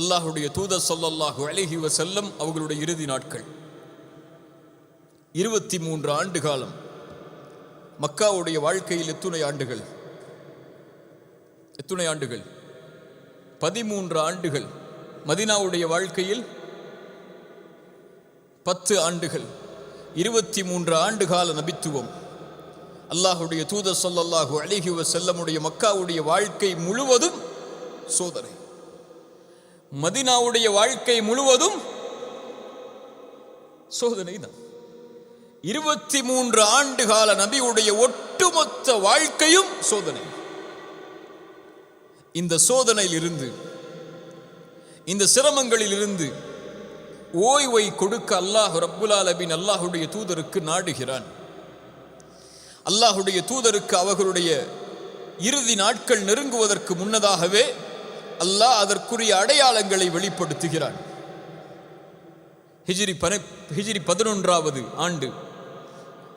அல்லாஹுடைய தூதர் ஸல்லல்லாஹு அலைஹி வஸல்லம் அவர்களுடைய இறுதி நாட்கள் 23 ஆண்டு காலம். மக்காவுடைய வாழ்க்கையில் எத்துணை ஆண்டுகள்? 13 ஆண்டுகள். மதீனாவுடைய வாழ்க்கையில் 10 ஆண்டுகள். 23 ஆண்டு கால நபித்துவம். அல்லாஹுடைய தூதர் ஸல்லல்லாஹு அலைஹி வஸல்லமுடைய மக்காவுடைய வாழ்க்கை முழுவதும் சோதனை. மதீனாவுடைய வாழ்க்கை முழுவதும் சோதனை தான். 23 ஆண்டு கால நபியுடைய ஒட்டுமொத்த வாழ்க்கையும் சோதனை. இந்த சோதனையில் இருந்து, இந்த சிரமங்களில் இருந்து ஓய்வை கொடுக்க அல்லாஹ் ரப்புல் ஆலமீன் அல்லாஹுடைய தூதருக்கு நாடுகிறான். அல்லாஹுடைய தூதருக்கு அவர்களுடைய இறுதி நாட்கள் நெருங்குவதற்கு முன்னதாகவே அல்லாஹ் அதற்குரிய அடையாளங்களை வெளிப்படுத்துகிறான். ஹிஜ்ரி 11வது ஆண்டு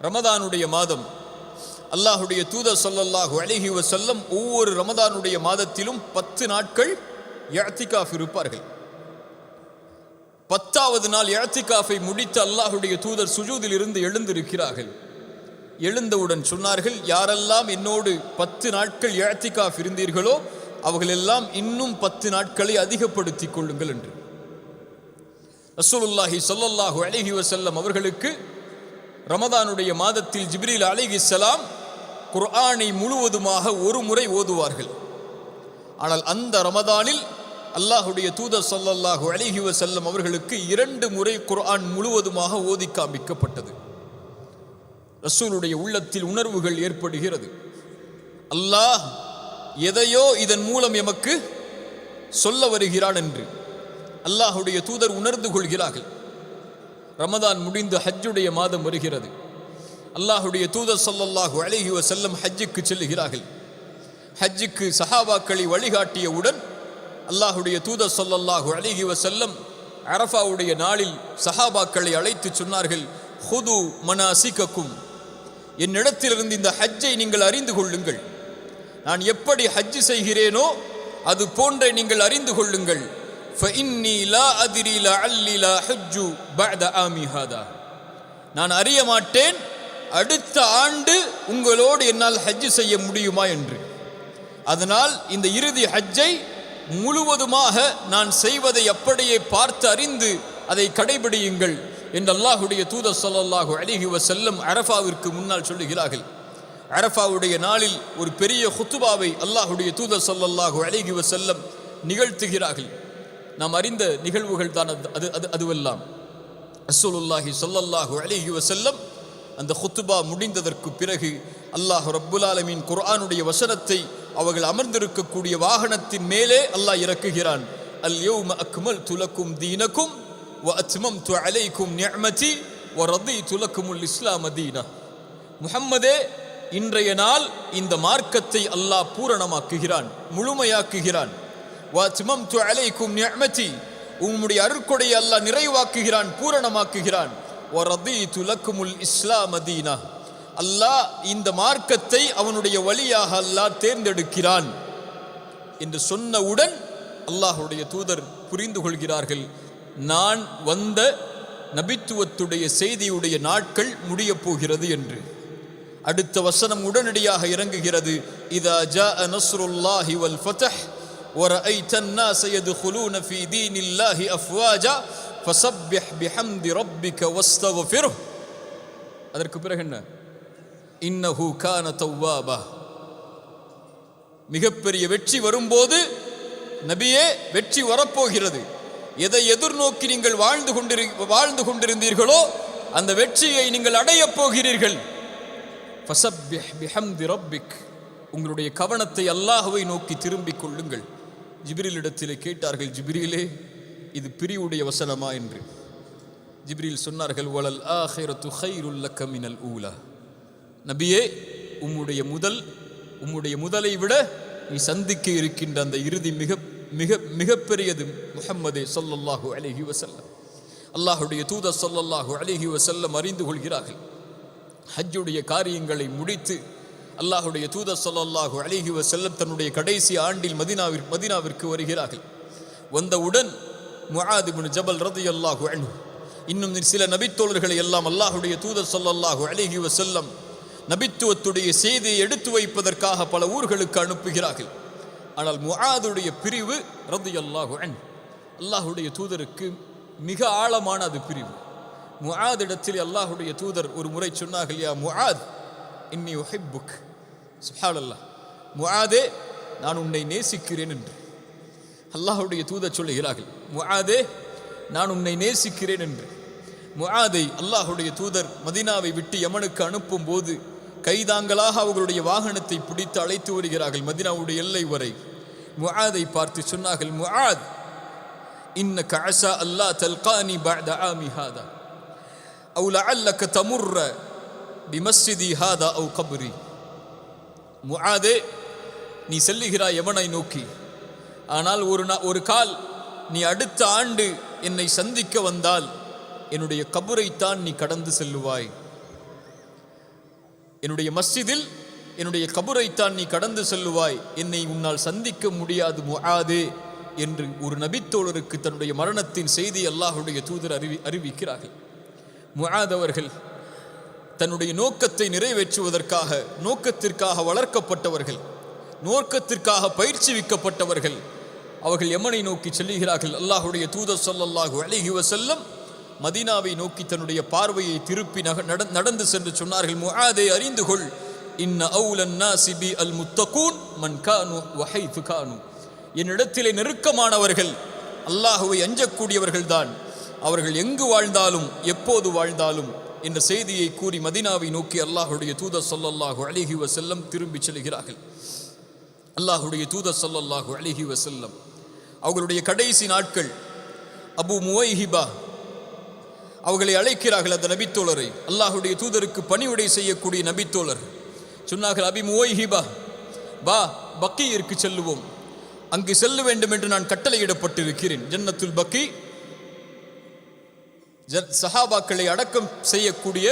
ரமதானுடைய மாதம். அல்லாஹுடைய தூதர் ஸல்லல்லாஹு அலைஹி வஸல்லம் ஒவ்வொரு ரமதானுடைய மாதத்திலும் 10 நாட்கள் இஅ்திகாஃப் இருப்பார்கள். 10வது நாள் இஅ்திகாஃபை முடித்து அல்லாஹுடைய தூதர் சுஜூதில் இருந்து எழுந்திருக்கிறார்கள். எழுந்தவுடன் சொன்னார்கள், யாரெல்லாம் என்னோடு 10 நாட்கள் இஅ்திகாஃப் இருந்தீர்களோ அவர்களெல்லாம் இன்னும் 10 நாட்களை அதிகப்படுத்திக் கொள்ளுங்கள் என்று. ரசூலுல்லாஹி ஸல்லல்லாஹு அலைஹி வஸல்லம் அவர்களுக்கு ரமதானுடைய மாதத்தில் ஜிப்ரீல் அலைஹிஸ்ஸலாம் குர்ஆனை முழுவதுமாக ஒரு முறை ஓதுவார்கள். ஆனால் அந்த ரமதானில் அல்லாஹுடைய தூதர் ஸல்லல்லாஹு அலைஹி வஸல்லம் அவர்களுக்கு 2 முறை குர்ஆன் முழுவதுமாக ஓதி காண்பிக்கப்பட்டது. ரசூலுடைய உள்ளத்தில் உணர்வுகள் ஏற்படுகிறது. அல்லாஹ் எதையோ இதன் மூலம் எமக்கு சொல்ல வருகிறான் என்று அல்லாஹுடைய தூதர் உணர்ந்து கொள்கிறார்கள். ரமதான் முடிந்து ஹஜ்ஜுடைய மாதம் வருகிறது. அல்லாஹுடைய தூதர் ஸல்லல்லாஹு அலைஹி வஸல்லம் ஹஜ்ஜுக்கு செல்லுகிறார்கள். ஹஜ்ஜுக்கு சஹாபாக்களை வழிகாட்டியவுடன் அல்லாஹுடைய தூதர் ஸல்லல்லாஹு அலைஹி வஸல்லம் அரஃபாவுடைய நாளில் சஹாபாக்களை அழைத்து சொன்னார்கள், ஹுது மனாசிகக்கும், என்னிடத்திலிருந்து இந்த ஹஜ்ஜை நீங்கள் அறிந்து கொள்ளுங்கள். நான் எப்படி ஹஜ் செய்கிறேனோ அது போன்றே நீங்கள் அறிந்து கொள்ளுங்கள். ஃபஇன்னி லா அத்ரி லஅல்லி லா ஹஜ்ஜு பஅத ஆமி ஹாதா, நான் அறிய மாட்டேன் அடுத்த ஆண்டு உங்களோடு என்னால் ஹஜ் செய்ய முடியுமா என்று. அதனால் இந்த இறுதி ஹஜ்ஜை முழுவதுமாக நான் செய்வதை அப்படியே பார்த்து அறிந்து அதை கடைபிடியுங்கள் என்று அல்லாஹுடைய தூதர் ஸல்லல்லாஹு அலைஹி வஸல்லம் அரஃபாவிற்கு முன்னால் சொல்லுகிறார்கள். அரஃபாவுடைய நாளில் ஒரு பெரிய ஹுத்துபாவை அல்லாஹுடைய தூதர் ஸல்லல்லாஹு அலைஹி வஸல்லம் நிகழ்த்துகிறார்கள். நாம் அறிந்த நிகழ்வுகள் தான் அதுவெல்லாம். ரசூலுல்லாஹி ஸல்லல்லாஹு அலைஹி வஸல்லம் அந்த ஹுத்துபா முடிந்ததற்கு பிறகு அல்லாஹ் ரப்புல் ஆலமீன் குர்ஆனுடைய வசனத்தை அவர்கள் அமர்ந்திருக்கக்கூடிய வாகனத்தின் மேலே அல்லாஹ் இறக்குகிறான். அல் யௌம அக்மல்து லக்கும் தீனக்கும் வ அத்மம்து அலைக்கும் நிஅமதி வ ரதீது லக்குமுல் இஸ்லாம தீனா. முஹம்மதே, இன்றைய நாள் இந்த மார்க்கத்தை அல்லாஹ் பூரணமாக்குகிறான், முழுமையாக்குகிறான். வ அத்மம்து அலைக்கும் நிஅமதி, உம்முடைய அருட்கொடையை அல்லாஹ் நிறைவாக்குகிறான், பூரணமாக்குகிறான். வ ரதீது லக்குமுல் இஸ்லாம தீனா, அல்லாஹ் இந்த மார்க்கத்தை அவனுடைய வழியாக அல்லாஹ் தேர்ந்தெடுக்கிறான் என்று சொன்னவுடன் அல்லாஹுடைய தூதர் புரிந்து கொள்கிறார்கள், நான் வந்த நபித்துவத்துடைய செய்தியுடைய நாட்கள் முடிய போகிறது என்று. அடுத்த வசனம் உடனடியாக இறங்குகிறது. இதா ஜாஅ நஸ்ருல்லாஹி வல் ஃபத்ஹ் வ ரஅய்தன் நாஸ யதுகுலூன ஃபீ தீனில்லாஹி அஃப்வாஜா ஃபஸப்பிஹ் பிஹம்தி ரப்பிக வஸ்தக்ஃபிர்ஹ். அதற்கு பிறகு என்ன? இன்னஹு கான தவ்வாபா. மிகப்பெரிய வெற்றி வரும்போது நபியே, வெற்றி வரப்போகிறது. எதை எதிர்நோக்கி நீங்கள் வாழ்ந்து கொண்டிருந்தீர்களோ அந்த வெற்றியை நீங்கள் அடையப் போகிறீர்கள். ஃபஸப்பிஹ் பிஹம்தி ரப்பிக், உங்களுடைய கவனத்தை அல்லாஹ்வை நோக்கி திரும்பிக் கொள்ளுங்கள். ஜிப்ரீலிடத்திலே கேட்டார்கள், ஜிப்ரீலே, இது பிரிவுடைய வசனமா என்று. ஜிப்ரீல் சொன்னார்கள், வலல் ஆஹிரத்து கைருல் லக்க மினல் ஊலா. நபியே, உம்முடைய முதலை விட நீ சந்திக்க இருக்கின்ற அந்த இறுதி மிக மிக மிகப்பெரியது முஹம்மதே ஸல்லல்லாஹு அலைஹி வஸல்லம். அல்லாஹுடைய தூதர் ஸல்லல்லாஹு அலைஹி வஸல்லம் அறிந்து கொள்கிறார்கள். ஹஜ்ஜுடைய காரியங்களை முடித்து அல்லாஹுடைய தூதர் ஸல்லல்லாஹு அலைஹி வஸல்லம் தன்னுடைய கடைசி ஆண்டில் மதீனாவிற்கு வருகிறார்கள். வந்தவுடன் முஆத் இப்னு ஜபல் ரலியல்லாஹு அன்ஹு இன்னும் சில நபித்தோழர்களை எல்லாம் அல்லாஹ்வுடைய தூதர் ஸல்லல்லாஹு அலைஹி வஸல்லம் நபித்துவத்துடைய செய்தியை எடுத்து வைப்பதற்காக பல ஊர்களுக்கு அனுப்புகிறார்கள். ஆனால் முஆதுடைய பிரிவு ரலியல்லாஹு அன்ஹு அல்லாஹ்வுடைய தூதருக்கு மிக ஆழமான அது பிரிவு. முஆதிடத்தில் அல்லாஹ்வுடைய தூதர் ஒரு முறை சொன்னார்கள், யா முஆத் இன்னி உஹிப்புக். சுப்ஹானல்லாஹ், முஆதே நான் உன்னை நேசிக்கிறேன் என்று அல்லாஹ்வுடைய தூதர் சொல்லுகிறார்கள். முஆதே நான் உன்னை நேசிக்கிறேன் என்று. முஆதை அல்லாஹ்வுடைய தூதர் மதீனாவை விட்டு யமனுக்கு அனுப்பும் போது கைதாங்களாக அவர்களுடைய வாகனத்தை பிடித்து அழைத்து வருகிறார்கள் மதீனாவுடைய எல்லை வரை. முஆதை பார்த்து சொன்னார்கள், முஆத் இன்னக அஸா அல்லா தல்கானி பஅத ஆமி ஹாதா அவு லஅல்லக தமுர்ர பிமஸ்ஜிதி ஹாதா அவு கப்ரி. முஆதே, நீ செல்லுகிறாய் யமனை நோக்கி, ஆனால் ஒரு கால் நீ அடுத்த ஆண்டு என்னை சந்திக்க வந்தால் என்னுடைய கபரைத்தான் நீ கடந்து செல்லுவாய். என்னுடைய மஸ்ஜிதில் என்னுடைய கபரைத்தான் நீ கடந்து செல்லுவாய், என்னை உன்னால் சந்திக்க முடியாது முஆதே என்று ஒரு நபித்தோழருக்கு தன்னுடைய மரணத்தின் செய்தி அல்லாஹ்வுடைய தூதர் அறிவிக்கிறார்கள். முஆத் அவர்கள் தன்னுடைய நோக்கத்தை நிறைவேற்றுவதற்காக, நோக்கத்திற்காக வளர்க்கப்பட்டவர்கள், நோக்கத்திற்காக பயிற்சிவிக்கப்பட்டவர்கள். அவர்கள் யமனை நோக்கி செல்லுகிறார்கள். அல்லாஹ்வுடைய தூதர் ஸல்லல்லாஹு அலைஹி வஸல்லம் மதீனாவை நோக்கி தன்னுடைய பார்வையை திருப்பி நடந்து சென்று சொன்னார்கள், முஆதே அறிந்து கொள், இன்ன அவுலன் நாஸி பி அல் முத்தகூன் மன் கானு வஹைது கானு. என்னிடத்திலே நெருக்கமானவர்கள் அல்லாஹ்வை அஞ்சக்கூடியவர்கள்தான், அவர்கள் எங்கு வாழ்ந்தாலும் எப்போது வாழ்ந்தாலும் என்ற செய்தியை கூறி மதீனாவை நோக்கி அல்லாஹ்வுடைய தூதர் ஸல்லல்லாஹு அலைஹி வஸல்லம் திரும்பி செல்கிறார்கள். அல்லாஹ்வுடைய தூதர் ஸல்லல்லாஹு அலைஹி வஸல்லம் அவர்களுடைய கடைசி நாட்கள் அபு முவைஹிபா அவர்களை அழைக்கிறார்கள். அந்த நபித்தோழரை, அல்லாஹ்வுடைய தூதருக்கு பணிவிடை செய்யக்கூடிய நபித்தோழர் சொன்னார்கள், அபி முவைஹிபா வா, பக்கீயிற்கு செல்லுவோம், அங்கு செல்ல வேண்டும் என்று நான் கட்டளையிடப்பட்டிருக்கிறேன். ஜன்னத்துல் பக்கி சஹாபாக்களை அடக்கம் செய்யக்கூடிய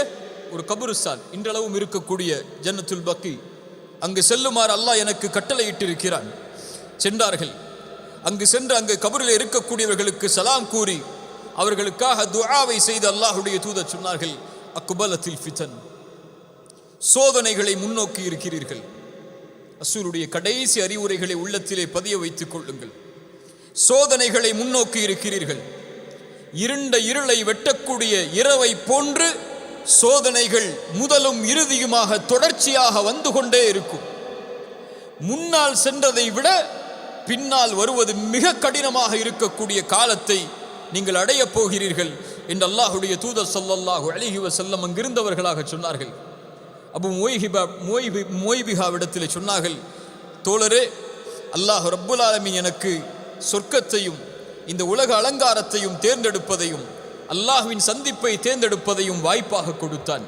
ஒரு கபுருஸ்தான், இன்றளவும் இருக்கக்கூடிய ஜன்னத்துல் பக்கி, அங்கு செல்லுமாறு அல்லாஹ் எனக்கு கட்டளையிட்டிருக்கிறான். சென்றார்கள். அங்கு சென்று அங்கு கபரில் இருக்கக்கூடியவர்களுக்கு சலாம் கூறி அவர்களுக்காக துஆவை செய்து அல்லாஹ்வுடைய தூதர் சொன்னார்கள், அக்பலத்தில் ஃபிதன், சோதனைகளை முன்னோக்கி இருக்கிறீர்கள். ரசூலுடைய கடைசி அறிவுரைகளை உள்ளத்திலே பதிய வைத்துக் கொள்ளுங்கள். சோதனைகளை முன்னோக்கி இருக்கிறீர்கள். இருண்ட இருளை வெட்டக்கூடிய இரவை போன்று சோதனைகள் முதலும் இறுதியுமாக தொடர்ச்சியாக வந்து கொண்டே இருக்கும். முன்னால் சென்றதை விட பின்னால் வருவது மிக கடினமாக இருக்கக்கூடிய காலத்தை நீங்கள் அடையப் போகிறீர்கள் என்று அல்லாஹ்வுடைய தூதர் ஸல்லல்லாஹு அலைஹி வஸல்லம் அங்கிருந்தவர்களாக சொன்னார்கள். அபு முவைபிகாவிடத்திலே சொன்னார்கள், தோழரே, அல்லாஹ் ரப்புல் ஆலமீன் எனக்கு சொர்க்கத்தையும் இந்த உலக அலங்காரத்தையும் தேர்ந்தெடுப்பதையும் அல்லாஹ்வின் சந்திப்பை தேர்ந்தெடுப்பதையும் வாய்ப்பாக கொடுத்தான்.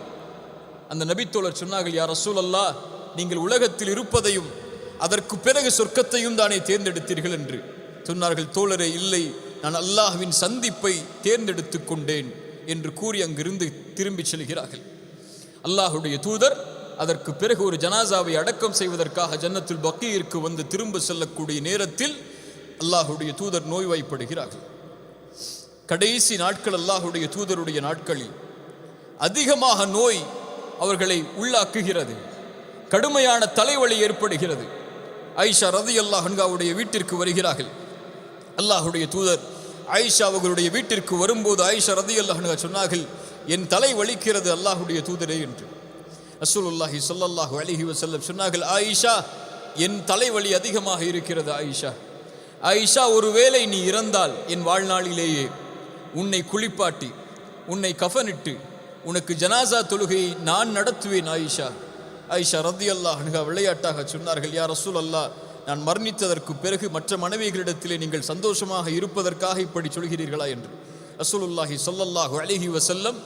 அந்த நபித்தோழர் சொன்னார்கள், யா ரசூலல்லாஹ், நீங்கள் உலகத்தில் இருப்பதையும் அதற்கு பிறகு சொர்க்கத்தையும் தானே தேர்ந்தெடுத்தீர்கள் என்று சொன்னார்கள். தோழரே, இல்லை, நான் அல்லாஹ்வின் சந்திப்பை தேர்ந்தெடுத்து கொண்டேன் என்று கூறி அங்கிருந்து திரும்பி செல்கிறார்கள். அல்லாஹ்வுடைய தூதர் அதற்கு பிறகு ஒரு ஜனாசாவை அடக்கம் செய்வதற்காக ஜன்னத்துல் பக்கீயிற்கு வந்து திரும்ப செல்லக்கூடிய நேரத்தில் அல்லாஹ்வுடைய தூதர் நோய்வாய்ப்படுகிறார்கள். கடைசி நாட்கள் அல்லாஹ்வுடைய தூதருடைய நாட்களில் அதிகமாக நோய் அவர்களை உள்ளாக்குகிறது. கடுமையான தலைவலி ஏற்படுகிறது. ஆயிஷா ரலியல்லாஹு அன்ஹாவுடைய வீட்டிற்கு வருகிறார்கள். அல்லாஹ்வுடைய தூதர் ஆயிஷா அவர்களுடைய வீட்டிற்கு வரும்போது ஆயிஷா ரலியல்லாஹு அன்ஹா சொன்னார்கள், என் தலை வலிக்கிறது அல்லாஹ்வுடைய தூதரே என்று. ரசூலுல்லாஹி ஸல்லல்லாஹு அலைஹி வஸல்லம் சொன்னார்கள், ஆயிஷா, என் தலைவலி அதிகமாக இருக்கிறது. ஆயிஷா, ஆயிஷா, ஒருவேளை நீ இறந்தால் என் வாழ்நாளிலேயே உன்னை குளிப்பாட்டி உன்னை கஃனிட்டு உனக்கு ஜனாசா தொழுகையை நான் நடத்துவேன். ஆயிஷா ஆயிஷா ரலியல்லாஹு அன்ஹா விளையாட்டாக சொன்னார்கள், யா ரசூலல்லாஹ், நான் மரணித்ததற்கு பிறகு மற்ற மனைவிகளிடத்திலே நீங்கள் சந்தோஷமாக இருப்பதற்காக இப்படி சொல்கிறீர்களா என்று. ரசூலுல்லாஹி ஸல்லல்லாஹு அலைஹி வஸல்லம்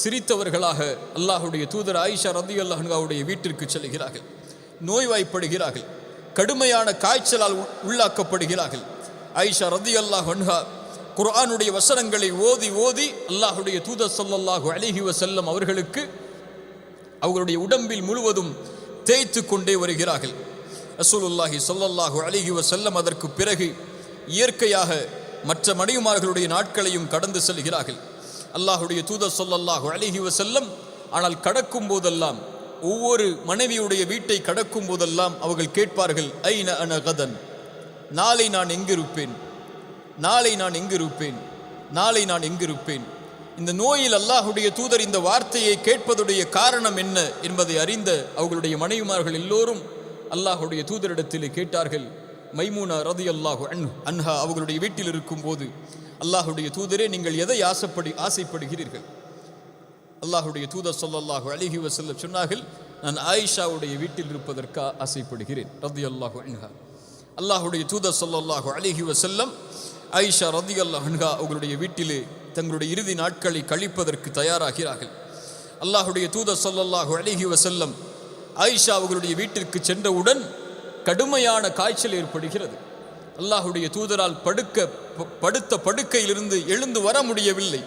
சிரித்தவர்களாக அல்லாஹ்வுடைய தூதர் ஆயிஷா ரலியல்லாஹு அன்ஹாவுடைய வீட்டிற்கு செல்கிறார்கள். நோய்வாய்ப்படுகிறார்கள். கடுமையான காய்ச்சலால் உள்ளாக்கப்படுகிறார்கள். ஆயிஷா ரலியல்லாஹு அன்ஹா குர்ஆனுடைய வசனங்களை ஓதி ஓதி அல்லாஹ்வுடைய தூதர் ஸல்லல்லாஹு அலைஹி வஸல்லம் அவர்களுக்கு அவர்களுடைய உடம்பில் முழுவதும் தேய்த்து கொண்டே வருகிறார்கள். ரசூலுல்லாஹி ஸல்லல்லாஹு அலைஹி வஸல்லம் அதற்கு பிறகு இயற்கையாக மற்ற மனைவிமார்களுடைய நாட்களையும் கடந்து செல்கிறார்கள். அல்லாஹுடைய தூதர் ஸல்லல்லாஹு அலைஹி வஸல்லம் ஆனால் கடக்கும் போதெல்லாம், ஒவ்வொரு மனைவியுடைய வீட்டை கடக்கும் போதெல்லாம் அவர்கள் கேட்பார்கள், ஐன அன கதன், நாளை நான் எங்கிருப்பேன், நாளை நான் எங்கிருப்பேன், நாளை நான் எங்கிருப்பேன். இந்த நோயில் அல்லாஹுடைய தூதர் இந்த வார்த்தையை கேட்பதுடைய காரணம் என்ன என்பதை அறிந்த அவர்களுடைய மனைவிமார்கள் எல்லோரும் அல்லாஹுடைய தூதரிடத்திலே கேட்டார்கள். மைமூனா ரலியல்லாஹு அன்ஹா அவர்களுடைய வீட்டில் இருக்கும் போது, அல்லாஹுடைய தூதரே, நீங்கள் எதை ஆசைப்படுகிறீர்கள்? அல்லாஹுடைய தூதர் ஸல்லல்லாஹு அலைஹி வஸல்லம் சொன்னார்கள், நான் ஆயிஷாவுடைய வீட்டில் இருப்பதற்கு ஆசைப்படுகிறேன் ரலியல்லாஹு அன்ஹா. அல்லாஹுடைய தூதர் ஸல்லல்லாஹு அலைஹி வஸல்லம் ஆயிஷா ரலியல்லாஹு அன்ஹா அவர்களுடைய வீட்டிலே தங்களுடைய இறுதி நாட்களை கழிப்பதற்கு தயாராகிறார்கள். அல்லாஹுடைய தூதர் ஸல்லல்லாஹு அலைஹி வஸல்லம் ஆயிஷா அவர்களுடைய வீட்டிற்கு சென்றவுடன் கடுமையான காய்ச்சல் ஏற்படுகிறது. அல்லாஹுடைய தூதரால் படுத்த படுக்கையிலிருந்து எழுந்து வர முடியவில்லை.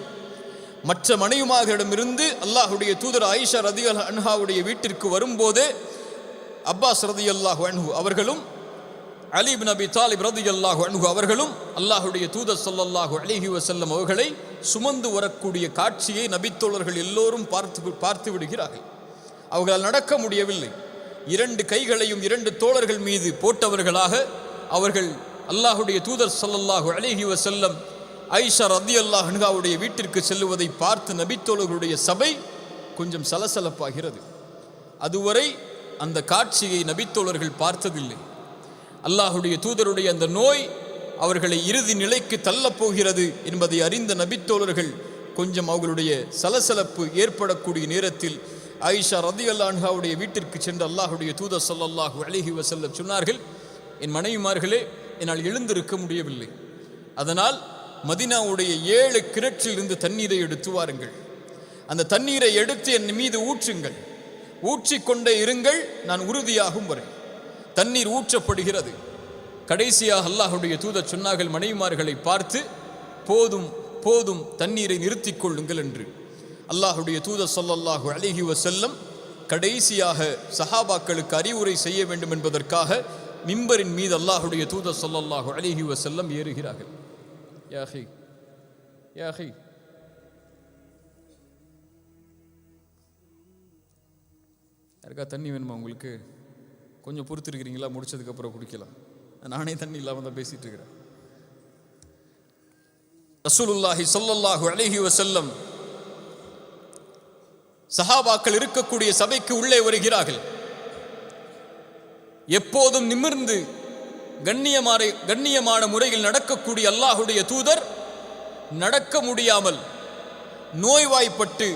மற்ற மனைவிமார்களிடமிருந்து அல்லாஹுடைய தூதர் ஆயிஷா ரலியல்லாஹு அன்ஹாவுடைய வீட்டிற்கு வரும்போதே அப்பாஸ் ரலியல்லாஹு அன்ஹு அவர்களும் அலி இப்னு அபி தாலிப் ரலியல்லாஹு அன்ஹு அவர்களும் அல்லாஹுடைய தூதர் ஸல்லல்லாஹு அலைஹி வஸல்லம் அவர்களை சுமந்து வரக்கூடிய காட்சியை நபித்தோழர்கள் எல்லோரும் பார்த்து விடுகிறார்கள். அவர்களால் நடக்க முடியவில்லை. 2 கைகளையும் 2 தோழர்கள் மீது போட்டவர்களாக அவர்கள் அல்லாஹுடைய தூதர் ஸல்லல்லாஹு அலைஹி வஸல்லம் ஆயிஷா ரலியல்லாஹு அன்ஹாவுடைய வீட்டிற்கு செல்லுவதை பார்த்து நபித்தோழர்களுடைய சபை கொஞ்சம் சலசலப்பாகிறது. அதுவரை அந்த காட்சியை நபித்தோழர்கள் பார்த்ததில்லை. அல்லாஹுடைய தூதருடைய அந்த நோய் அவர்களை இறுதி நிலைக்கு தள்ளப்போகிறது என்பதை அறிந்த நபித்தோழர்கள் கொஞ்சம் அவர்களுடைய சலசலப்பு ஏற்படக்கூடிய நேரத்தில் ஆயிஷா ரலியல்லாஹு அன்ஹாவுடைய வீட்டிற்கு சென்று அல்லாஹுடைய தூதர் ஸல்லல்லாஹு அலைஹி வஸல்லம் சொன்னார்கள், என் மனைவிமார்களே, என்னால் எழுந்திருக்க முடியவில்லை. அதனால் மதீனாவுடைய 7 கிணற்றிலிருந்து தண்ணீரை எடுத்து வாருங்கள். அந்த தண்ணீரை எடுத்து என் மீது ஊற்றுங்கள். ஊற்றிக்கொண்டே இருங்கள், நான் உறுதியாகும் வரை. தண்ணீர் ஊற்றப்படுகிறது. கடைசியாக அல்லாஹுடைய தூதர் சொன்னார்கள் மனைவிமார்களை பார்த்து, போதும் போதும், தண்ணீரை நிறுத்திக் கொள்ளுங்கள் என்று. அல்லாஹுடைய தூதர் ஸல்லல்லாஹு அலைஹி வஸல்லம் கடைசியாக சஹாபாக்களுக்கு அறிவுரை செய்ய வேண்டும் என்பதற்காக மிம்பரின் மீது அல்லாஹுடைய தூதர் ஸல்லல்லாஹு அலைஹி வஸல்லம் ஏறுகிறார்கள். யா அஹி, யா அஹி, யாருக்கா தண்ணி வேணுமா உங்களுக்கு? கொஞ்சம் பொறுத்திருக்கிறீங்களா? முடிச்சதுக்கப்புறம் குடிக்கலாம். நானே தண்ணி இல்லாமல் தான் பேசிட்டு இருக்கிறேன். ரசூலுல்லாஹி ஸல்லல்லாஹு அலைஹி வஸல்லம் சஹாபாக்கள் இருக்கக்கூடிய சபைக்கு உள்ளே வருகிறார்கள். எப்போதும் நிமிர்ந்து கண்ணியமான முறையில் நடக்கக்கூடிய அல்லாஹுடைய தூதர் நடக்க முடியாமல் நோய்வாய்ப்பட்டு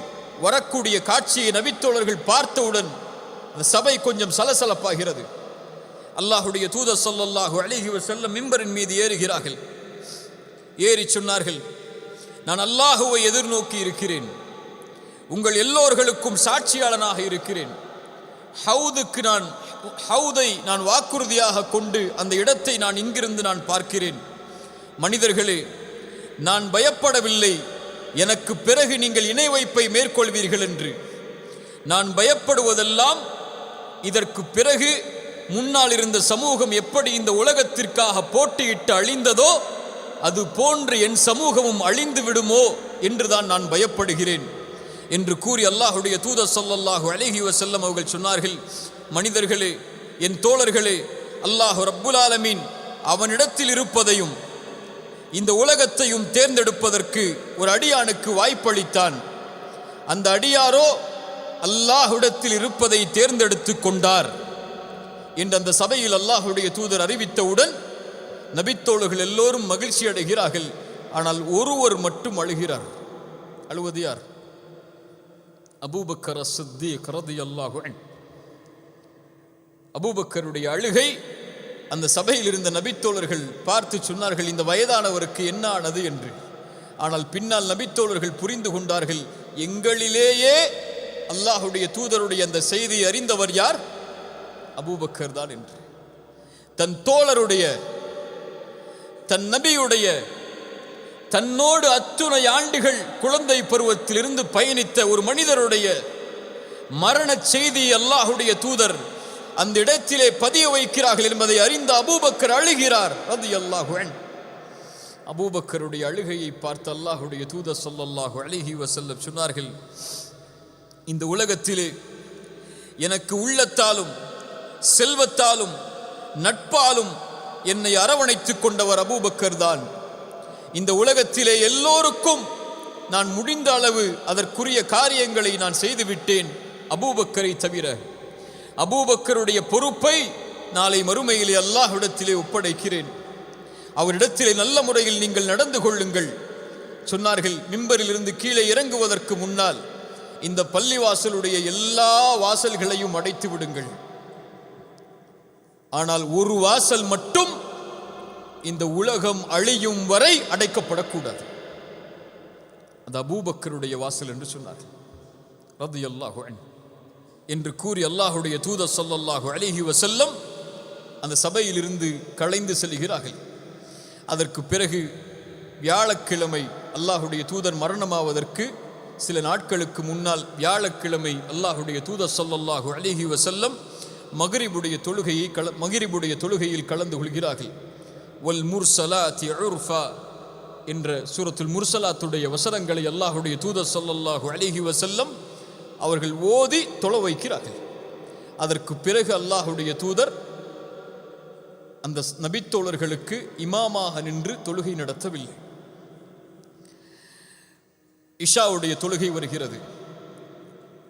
வரக்கூடிய காட்சியை நபித்தோழர்கள் பார்த்தவுடன் அந்த சபை கொஞ்சம் சலசலப்பாகிறது. அல்லாஹுடைய தூதர் ஸல்லல்லாஹு அலைஹி வஸல்லம் மிம்பரின் மீது ஏறுகிறார்கள். ஏறி சொன்னார்கள், நான் அல்லாஹுவை எதிர்நோக்கி இருக்கிறேன், உங்கள் எல்லோர்களுக்கும் சாட்சியாளனாக இருக்கிறேன். ஹவுதை நான் வாக்குறுதியாக கொண்டு அந்த இடத்தை நான் இங்கிருந்து நான் பார்க்கிறேன். மனிதர்களே, நான் பயப்படவில்லை எனக்கு பிறகு நீங்கள் இணை வைப்பை மேற்கொள்வீர்கள் என்று. நான் பயப்படுவதெல்லாம் இதற்கு பிறகு முன்னால் இருந்த சமூகம் எப்படி இந்த உலகத்திற்காக போட்டியிட்டு அழிந்ததோ அது போன்று என் சமூகமும் அழிந்து விடுமோ என்றுதான் நான் பயப்படுகிறேன் என்று கூறி அல்லாஹுடைய தூதர் ஸல்லல்லாஹு அலைஹி வஸல்லம் அவர்கள் சொன்னார்கள், மனிதர்களே, என் தோழர்களே, அல்லாஹ் ரப்புல் ஆலமீன் அவனிடத்தில் இருப்பதையும் இந்த உலகத்தையும் தேர்ந்தெடுப்பதற்கு ஒரு அடியானுக்கு வாய்ப்பளித்தான். அந்த அடியாரோ அல்லாஹ்விடத்தில் இருப்பதை தேர்ந்தெடுத்து கொண்டார் என்று அந்த சபையில் அல்லாஹுடைய தூதர் அறிவித்தவுடன் நபித்தோழர்கள் எல்லோரும் மகிழ்ச்சி அடைகிறார்கள். ஆனால் ஒருவர் மட்டும் அழுகிறார். அழுவது யார்? அபூபக்கர் அஸ்-சித்தீக் ரலியல்லாஹு அன்ஹு. அபூபக்கருடைய அழுகை அந்த சபையில் இருந்த நபித்தோழர்கள் பார்த்து சொன்னார்கள், இந்த வயதானவருக்கு என்ன ஆனது என்று. ஆனால் பின்னால் நபித்தோழர்கள் புரிந்து கொண்டார்கள், எங்களிலேயே அல்லாஹுடைய தூதருடைய அந்த செய்தியை அறிந்தவர் யார்? அபூபக்கர் தான் என்று. தன் தோழருடைய, தன் நபியுடைய, தன்னோடு அத்துணை ஆண்டுகள் குழந்தை பருவத்திலிருந்து பயணித்த ஒரு மனிதருடைய மரண செய்தி அல்லாஹுடைய தூதர் அந்த இடத்திலே பதிய வைக்கிறார்கள் என்பதை அறிந்த அபூபக்கர் அழுகிறார் ரலியல்லாஹு அன்ஹு. அபூபக்கருடைய அழுகையை பார்த்து அல்லாஹுடைய தூதர் ஸல்லல்லாஹு அலைஹி வஸல்லம் சொன்னார்கள், இந்த உலகத்திலே எனக்கு உள்ளத்தாலும் செல்வத்தாலும் நட்பாலும் என்னை அரவணைத்துக் கொண்டவர் அபூபக்கர் தான். இந்த உலகத்திலே எல்லோருக்கும் நான் முடிந்த அளவு அதற்குரிய காரியங்களை நான் செய்துவிட்டேன், அபூபக்கரை தவிர. அபூபக்கருடைய பொறுப்பை நாளை மறுமையிலே அல்லாஹ்விடத்திலே ஒப்படைக்கிறேன். அவரிடத்திலே நல்ல முறையில் நீங்கள் நடந்து கொள்ளுங்கள் சொன்னார்கள். மிம்பரிலிருந்து கீழே இறங்குவதற்கு முன்னால் இந்த பள்ளிவாசலுடைய எல்லா வாசல்களையும் அடைத்து விடுங்கள். ஆனால் ஒரு வாசல் மட்டும் இந்த உலகம் அழியும் வரை அடைக்கப்படக்கூடாது. அது அபூபக்கருடைய வாசல் என்று சொன்னார்கள் ரலியல்லாஹு அன்ஹு என்று கூறி அல்லாஹுடைய தூதர் ஸல்லல்லாஹு அலைஹி வஸல்லம் அந்த சபையிலிருந்து கலைந்து செல்கிறார்கள். அதற்கு பிறகு வியாழக்கிழமை அல்லாஹுடைய தூதர் மரணமாவதற்கு சில நாட்களுக்கு முன்னால் வியாழக்கிழமை அல்லாஹுடைய தூதர் ஸல்லல்லாஹு அலைஹி வஸல்லம் மக்ரிபுடைய தொழுகையில் கலந்து கொள்கிறார்கள். வல் முர்சலாத்தி உர்ஃபா என்ற சூரத்துல் முர்சலாத்துடைய வசனங்களை அல்லாஹுடைய தூதர் ஸல்லல்லாஹு அலைஹி வஸல்லம் அவர்கள் ஓதி தொழ வைக்கிறார்கள். அதற்கு பிறகு அல்லாஹுடைய தூதர் அந்த நபித்தோழர்களுக்கு இமாமாக நின்று தொழுகை நடத்தவில்லை. இஷாவுடைய தொழுகை வருகிறது.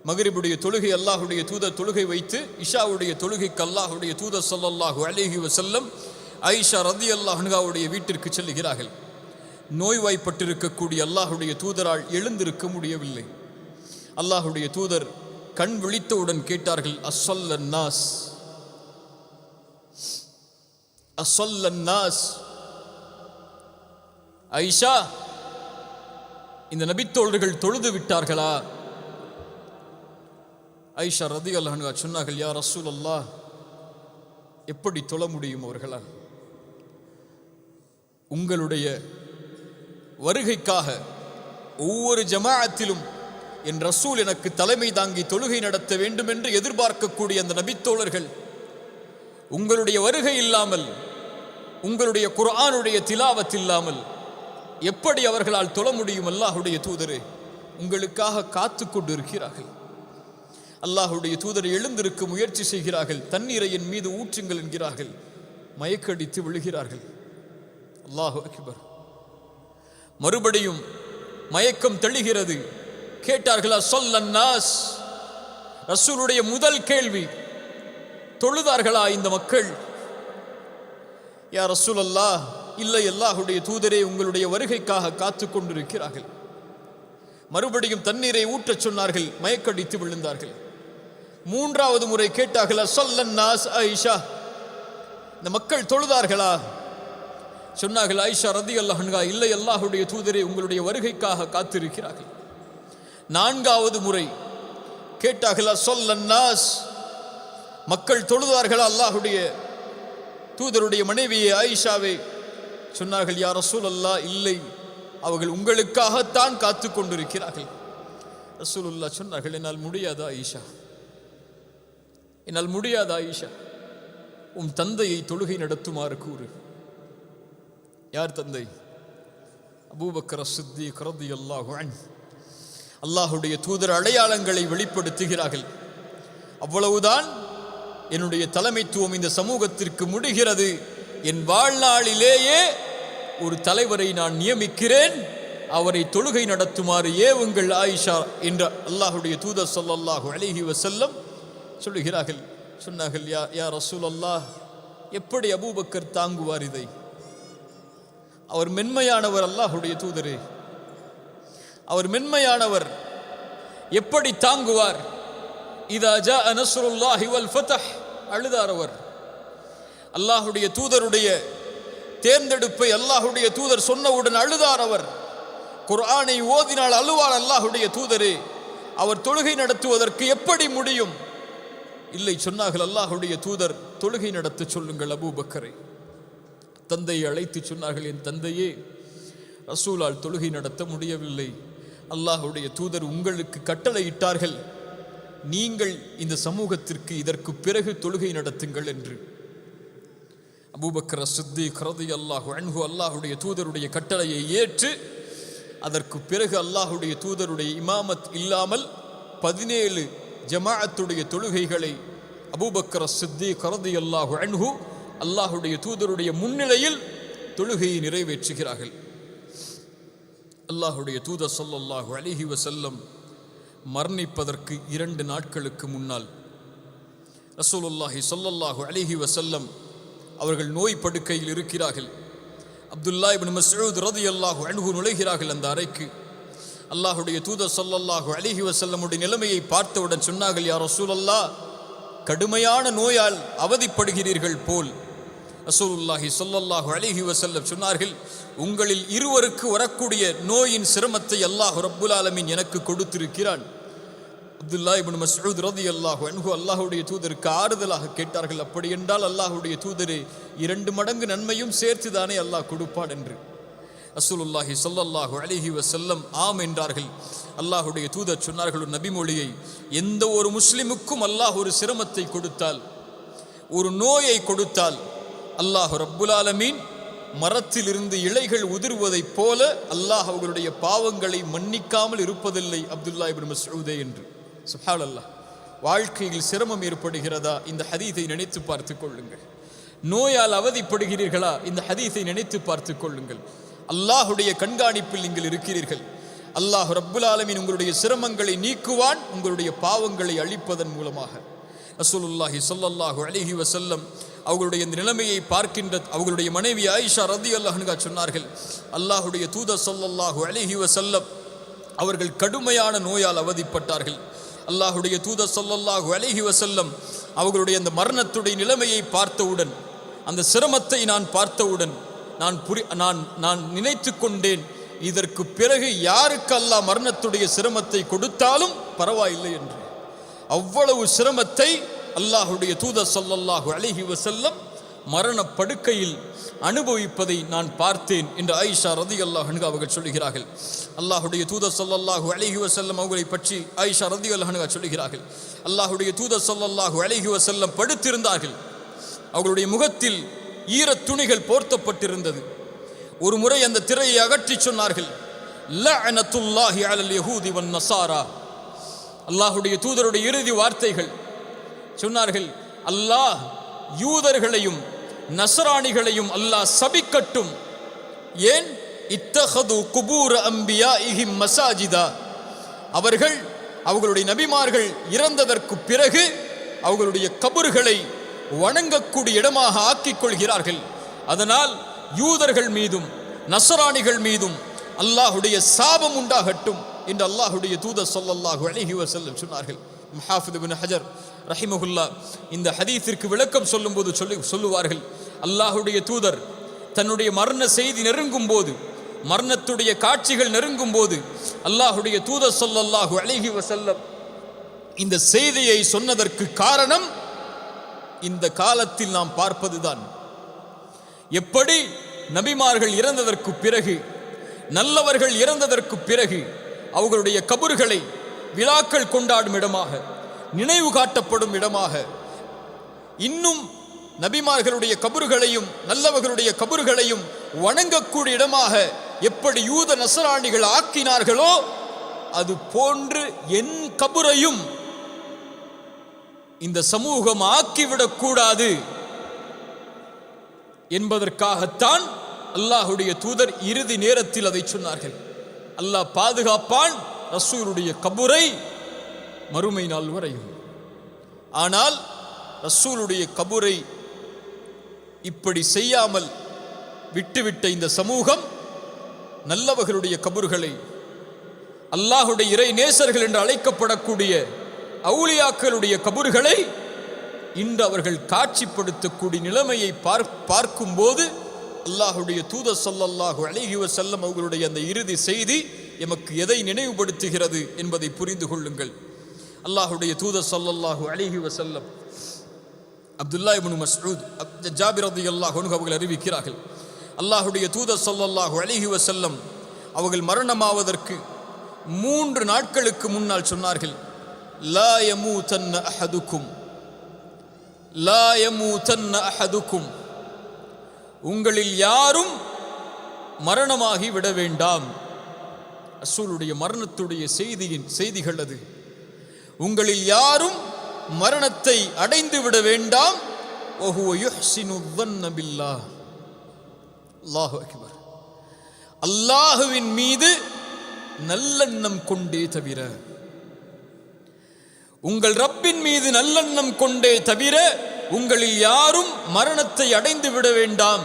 மக்ரிபுடைய தொழுகை அல்லாஹுடைய தூதர் தொழுகை வைத்து இஷாவுடைய தொழுகைக்கு அல்லாஹுடைய தூதர் ஸல்லல்லாஹு அலைஹி வஸல்லம் ஆயிஷா ரலியல்லாஹு அன்ஹாவுடைய வீட்டிற்கு செல்கிறார்கள். நோய்வாய்ப்பட்டிருக்கக்கூடிய அல்லாஹுடைய தூதரால் எழுந்திருக்க முடியவில்லை. அல்லாஹுடைய தூதர் கண் விழித்தவுடன் கேட்டார்கள், அஸ்ஸல்லன்னாஸ் அஸ்ஸல்லன்னாஸ், ஆயிஷா இந்த நபித்தோழர்கள் தொழுது விட்டார்களா? ஆயிஷா ரலியல்லாஹு அன்ஹா சொன்னார்கள், யா ரசூலல்லாஹ், எப்படி தொழ முடியும் அவர்களால்? உங்களுடைய வருகைக்காக ஒவ்வொரு ஜமாஅத்திலும் என் ரசூல் எனக்கு தலைமை தாங்கி தொழுகை நடத்த வேண்டும் என்று எதிர்பார்க்கக்கூடிய அந்த நபித்தோழர்கள் உங்களுடைய வருகை இல்லாமல், உங்களுடைய குர்ஆனுடைய திலாவத் இல்லாமல் எப்படி அவர்களால் தொழ முடியும்? அல்லாஹுடைய தூதரே, உங்களுக்காக காத்து கொண்டு இருக்கிறார்கள். அல்லாஹுடைய தூதர் எழுந்திருக்க முயற்சி செய்கிறார்கள். தண்ணீரை என் மீது ஊற்றுங்கள் என்கிறார்கள். மயக்கடித்து விழுகிறார்கள். அல்லாஹு அக்பர். மறுபடியும் மயக்கம் தெளிகிறது. கேட்டார்களா ஸல்லன்னாஸ்? ரசூலுடைய முதல் கேள்வி, தொழுதார்களா இந்த மக்கள்? யா ரசூலல்லாஹ், இல்லை அல்லாஹுடைய தூதரே, உங்களுடைய வருகைக்காக காத்து கொண்டிருக்கிறார்கள். மறுபடியும் தண்ணீரை ஊற்றச் சொன்னார்கள். மயக்கடித்து விழுந்தார்கள். மூன்றாவது முறை கேட்டார்களா ஸல்லன்னாஸ் ஆயிஷா, இந்த மக்கள் தொழுதார்களா? சொன்னார்கள் ஆயிஷா ரலியல்லாஹு அன்ஹா, இல்லை அல்லாஹுடைய தூதரே, உங்களுடைய வருகைக்காக காத்திருக்கிறார்கள். நான்காவது முறை கேட்டார்களா ஸல்லன்னாஸ், மக்கள் தொழுதார்களா அல்லாஹுடைய தூதருடைய மனைவியே ஆயிஷாவே? சொன்னார்கள், யா ரசூலல்லாஹ், இல்லை, அவர்கள் உங்களுக்காகத்தான் காத்து கொண்டிருக்கிறார்கள். ரசூலுல்லாஹ் சொன்னார்கள், என்னால் முடியாதா ஆயிஷா, என்னால் முடியாதா ஆயிஷா, உன் தந்தையை தொழுகை நடத்துமாறு கூறு. யார் தந்தை? அபூபக்கர் சித்தீக் ரலியல்லாஹு அன்ஹு. அல்லாஹுடைய தூதர் அடையாளங்களை வெளிப்படுத்துகிறார்கள். அவ்வளவுதான், என்னுடைய தலைமைத்துவம் இந்த சமூகத்திற்கு முடிகிறது. என் வாழ்நாளிலேயே ஒரு தலைவரை நான் நியமிக்கிறேன், அவரை தொழுகை நடத்துமாறு ஏவுங்கள் ஆயிஷா என்ற அல்லாஹுடைய தூதர் ஸல்லல்லாஹு அலைஹி வஸல்லம் சொல்லுகிறார்கள். சொன்னார்கள், யா ரசூலல்லாஹ், எப்படி அபூபக்கர் தாங்குவார் இதை? அவர் மென்மையானவர், அல்லாஹுடைய தூதரே, அவர் மென்மையானவர், எப்படி தாங்குவார்? இதா ஜாஅ நஸ்ருல்லாஹி வல் ஃபத்ஹ், அழுதார் அவர். அல்லாஹுடைய தூதருடைய தேர்ந்தெடுப்பை அல்லாஹுடைய தூதர் சொன்னவுடன் அழுதார் அவர். குர்ஆனை ஓதினால் அழுவார் அல்லாஹுடைய தூதரே, அவர் தொழுகை நடத்துவதற்கு எப்படி முடியும்? இல்லை சொன்னார்கள் அல்லாஹுடைய தூதர், தொழுகை நடத்த சொல்லுங்கள் அபூபக்கரை. தந்தையை அழைத்து சொன்னார்கள், என் தந்தையே, ரசூலால் தொழுகை நடத்த முடியவில்லை. அல்லாஹுடைய தூதர் உங்களுக்கு கட்டளையிட்டார்கள், நீங்கள் இந்த சமூகத்திற்கு இதற்கு பிறகு தொழுகை நடத்துங்கள் என்று. அபூபக்கர் சித்திக் ரலியல்லாஹு அன்ஹு அல்லாஹுடைய தூதருடைய கட்டளையை ஏற்று அதற்கு பிறகு அல்லாஹுடைய தூதருடைய இமாமத் இல்லாமல் 17 ஜமாஅத்துடைய தொழுகைகளை அபூபக்கர் சித்திக் ரலியல்லாஹு அன்ஹு அல்லாஹுடைய தூதருடைய முன்னிலையில் தொழுகையை நிறைவேற்றுகிறார்கள். அல்லாஹுடைய தூதர் ஸல்லல்லாஹு அலைஹி வஸல்லம் மரணிப்பதற்கு 2 நாட்களுக்கு முன்னால் ரசூலுல்லாஹி ஸல்லல்லாஹு அலைஹி வஸல்லம் அவர்கள் நோய் படுக்கையில் இருக்கிறார்கள். அப்துல்லா இப்னு மஸ்ஊத் ரலியல்லாஹு அன்ஹு நுழைகிறார்கள் அந்த அறைக்கு. அல்லாஹுடைய தூதர் ஸல்லல்லாஹு அலைஹி வஸல்லமுடைய நிலைமையை பார்த்தவுடன் சொன்னார்கள், யா ரசூலல்லாஹ், கடுமையான நோயால் அவதிப்படுகிறீர்கள் போல். ரசூலுல்லாஹி ஸல்லல்லாஹு அலைஹி வஸல்லம் சொன்னார்கள், உங்களில் இருவருக்கு வரக்கூடிய நோயின் சிரமத்தை அல்லாஹ் ரப்புல் ஆலமீன் எனக்கு கொடுத்திருக்கிறான். அப்துல்லா இப்னு மஸ்ஊத் ரலியல்லாஹு அன்ஹு அல்லாஹ்வுடைய தூதருக்கு ஆறுதலாக கேட்டார்கள், அப்படி என்றால் அல்லாஹ்வுடைய தூதரே 2 மடங்கு நன்மையும் சேர்த்து தானே அல்லாஹ் கொடுப்பான் என்று. ரசூலுல்லாஹி ஸல்லல்லாஹு அலைஹி வஸல்லம் ஆம் என்றார்கள். அல்லாஹ்வுடைய தூதர் சொன்னார்கள் ஒரு நபிமொழியை, எந்த ஒரு முஸ்லிமுக்கும் அல்லாஹ் ஒரு சிரமத்தை கொடுத்தால், ஒரு நோயை கொடுத்தால், அல்லாஹ் ரப்புல் ஆலமீன் மரத்திலிருந்து இலைகள் உதிர்வதைப் போல அல்லாஹ் அவர்களுடைய பாவங்களை மன்னிக்காமல் இருப்பதில்லை அப்துல்லா இப்னு மஸ்ஊதே என்று. சுப்ஹானல்லாஹ். வாழ்க்கையில் சிரமம் ஏற்படுகிறதா? இந்த ஹதீஸை நினைத்து பார்த்து கொள்ளுங்கள். நோயால் அவதிப்படுகிறீர்களா? இந்த ஹதீஸை நினைத்து பார்த்து கொள்ளுங்கள். அல்லாஹுடைய கண்காணிப்பில் நீங்கள் இருக்கிறீர்கள். அல்லாஹ் ரப்புல் ஆலமீன் உங்களுடைய சிரமங்களை நீக்குவான், உங்களுடைய பாவங்களை அழிப்பதன் மூலமாக. ரசூலுல்லாஹி ஸல்லல்லாஹு அலைஹி வஸல்லம் அவர்களுடைய இந்த நிலைமையை பார்க்கின்ற அவர்களுடைய மனைவி ஆயிஷா ரலியல்லாஹு அன்ஹா சொன்னார்கள், அல்லாஹுடைய தூதர் ஸல்லல்லாஹு அலைஹி வஸல்லம் அவர்கள் கடுமையான நோயால் அவதிப்பட்டார்கள். அல்லாஹுடைய தூதர் ஸல்லல்லாஹு அலைஹி வஸல்லம் அவர்களுடைய அந்த மரணத்துடைய நிலைமையை பார்த்தவுடன், அந்த சிரமத்தை நான் பார்த்தவுடன் நான் நினைத்து கொண்டேன், இதற்கு பிறகு யாருக்கு அல்லாஹ் மரணத்துடைய சிரமத்தை கொடுத்தாலும் பரவாயில்லை என்று. அவ்வளவு சிரமத்தை அல்லாஹுடைய தூதர் ஸல்லல்லாஹு அலைஹி வஸல்லம் மரண படுக்கையில் அனுபவிப்பதை நான் பார்த்தேன் என்று ஆயிஷா ரலியல்லாஹு அன்ஹா அவர்கள் சொல்கிறார்கள். அல்லாஹுடைய தூதர் ஸல்லல்லாஹு அலைஹி வஸல்லம் அவர்களை பற்றி ஆயிஷா ரலியல்லாஹு அன்ஹா சொல்கிறார்கள், அல்லாஹுடைய தூதர் ஸல்லல்லாஹு அலைஹி வஸல்லம் படுத்திருந்தார்கள். அவர்களுடைய முகத்தில் ஈரத் துணிகள் போர்த்தப்பட்டிருந்தது. ஒரு முறை அந்த திரையை அகற்றி சொன்னார்கள், லஅனத்துல்லாஹி அலல் யஹூதி வன் நஸாரா. அல்லாஹுடைய தூதருடைய இறுதி வார்த்தைகள் சொன்னார்கள், அல்லாஹ் யூதர்களையும் நஸ்ரானிகளையும் அல்லாஹ் சபிக்கட்டும். ஏன்? இத்தஹது குபூர அம்பியாஇஹிம் மசாஜிதா. அவர்களுடைய நபிமார்கள் இறந்ததற்கு பிறகு அவர்களுடைய கபர்களை வணங்கக்கூடிய இடமாக ஆக்கிக் கொள்கிறார்கள். அதனால் யூதர்கள் மீதும் நஸ்ரானிகள் மீதும் அல்லாஹுடைய சாபம் உண்டாகட்டும் என்று அல்லாஹுடைய தூதர் ஸல்லல்லாஹு அலைஹி வஸல்லம் சொன்னார்கள். ஹாஃபிஸ் இப்னு ஹஜர் ரஹிமஹுல்லா இந்த ஹதீஸிற்கு விளக்கம் சொல்லும்போது சொல்லுவார்கள், அல்லாஹுடைய தூதர் தன்னுடைய மரண செய்தி நெருங்கும் போது, மரணத்துடைய காட்சிகள் நெருங்கும் போது அல்லாஹுடைய தூதர் ஸல்லல்லாஹு அலைஹி வஸல்லம் இந்த செய்தியை சொன்னதற்கு காரணம் இந்த காலத்தில் நாம் பார்ப்பதுதான். எப்படி நபிமார்கள் இறந்ததற்கு பிறகு, நல்லவர்கள் இறந்ததற்கு பிறகு அவர்களுடைய கபர்களை விழாக்கள் கொண்டாடும் இடமாக, நினைவு காட்டப்படும் இடமாக, இன்னும் நபிமார்களுடைய கபர்களையும் நல்லவர்களுடைய கபர்களையும் வணங்கக்கூடிய இடமாக எப்படி யூத நஸ்ரானிகள் ஆக்கினார்களோ, அது போன்று என் கபரையும் இந்த சமூகம் ஆக்கிவிடக்கூடாது என்பதற்காகத்தான் அல்லாஹுடைய தூதர் இறுதி நேரத்தில் அதை சொன்னார்கள். அல்லாஹ் பாதுகாப்பான் ரசூலுடைய கபரை மறுமை நாள் வரையும். ஆனால் ரசூலுடைய கபரை இப்படி செய்யாமல் விட்டுவிட்ட இந்த சமூகம் நல்லவர்களுடைய கபர்களை, அல்லாஹுடைய இறை நேசர்கள் என்று அழைக்கப்படக்கூடிய அவுலியாக்களுடைய கபர்களை இன்று அவர்கள் காட்சிப்படுத்தக்கூடிய நிலைமையை பார்க்கும்போது அல்லாஹுடைய தூதர் ஸல்லல்லாஹு அலைஹி வஸல்லம் அவர்களுடைய அந்த இறுதி செய்தி எமக்கு எதை நினைவுபடுத்துகிறது என்பதை புரிந்து கொள்ளுங்கள். அல்லாஹுடைய தூதர் ஸல்லல்லாஹு அலைஹி வஸல்லம் அப்துல்லா இப்னு மஸ்ஊத் ஜாபிர் ரலியல்லாஹு அன்ஹு அவர்கள் அறிவிக்கிறார்கள், அல்லாஹுடைய தூதர் ஸல்லல்லாஹு அலைஹி வஸல்லம் அவர்கள் மரணமாவதற்கு 3 நாட்களுக்கு முன்னால் சொன்னார்கள், லா யமூதன்ன அஹதுக்கும், லா யமூதன்ன அஹதுக்கும், உங்களில் யாரும் மரணமாகி விட வேண்டாம். ரசூலுடைய மரணத்துடைய செய்திகள் அது. உங்களில் யாரும் மரணத்தை அடைந்து விட வேண்டாம். வஹுவ யுஹ்சினு ظن بالله. அல்லாஹு அக்பர். அல்லாஹுவின் மீது நல்லெண்ணம் கொண்டே தவிர, உங்கள் ரப்பின் மீது நல்லெண்ணம் கொண்டே தவிர உங்களில் யாரும் மரணத்தை அடைந்து விட வேண்டாம்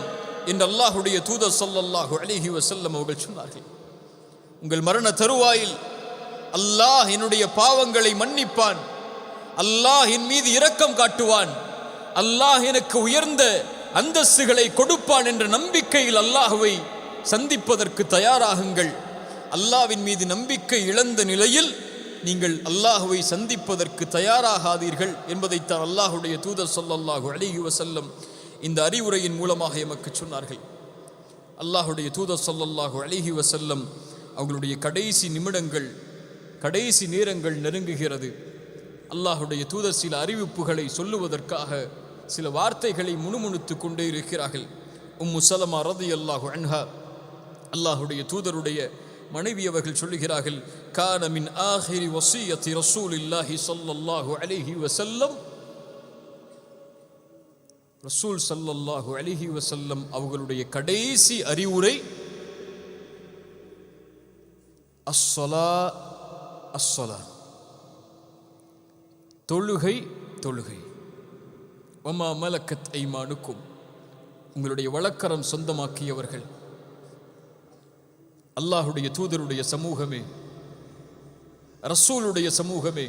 என்று அல்லாஹுடைய தூதர் ஸல்லல்லாஹு அலைஹி வஸல்லம் அவர்கள் சொன்னார்கள். உங்கள் மரண தருவாயில் அல்லாஹ் என்னுடைய பாவங்களை மன்னிப்பான், அல்லாஹ் என் மீது இரக்கம் காட்டுவான், அல்லாஹ் எனக்கு உயர்ந்த அந்தஸ்துகளை கொடுப்பான் என்ற நம்பிக்கையில் அல்லாஹுவை சந்திப்பதற்கு தயாராகுங்கள். அல்லாஹ்வின் மீது நம்பிக்கை இழந்த நிலையில் நீங்கள் அல்லாஹுவை சந்திப்பதற்கு தயாராகாதீர்கள் என்பதைத்தான் அல்லாஹுடைய தூதர் ஸல்லல்லாஹு அலைஹி வஸல்லம் இந்த அறிவுரையின் மூலமாக எமக்கு சொன்னார்கள். அல்லாஹுடைய தூதர் ஸல்லல்லாஹு அலைஹி வஸல்லம் அவர்களுடைய கடைசி நிமிடங்கள், கடைசி நேரங்கள் நெருங்குகிறது. அல்லாஹுடைய தூதர் சில அறிவிப்புகளை சொல்லுவதற்காக சில வார்த்தைகளை முணுமுணுத்து கொண்டே இருக்கிறார்கள். உம்மு சலமா ரலியல்லாஹு அன்ஹா, அல்லாஹுடைய தூதருடைய மனைவி, அவர்கள் சொல்லுகிறார்கள், கான மின் ஆஹிரி வஸியத்தி ரசூலில்லாஹி ஸல்லல்லாஹு அலைஹி வஸல்லம், ரசூல் ஸல்லல்லாஹு அலைஹி வஸல்லம் அவர்களுடைய கடைசி அறிவுரை அஸ்ஸலா அஸ்ஸலா, தொழுகை தொழுகை. வமா மலக்கத் ஐமானுக்கும், உங்களுடைய வழக்கரம் சொந்தமாக்கியவர்கள். அல்லாஹுடைய தூதருடைய சமூகமே, ரசூலுடைய சமூகமே,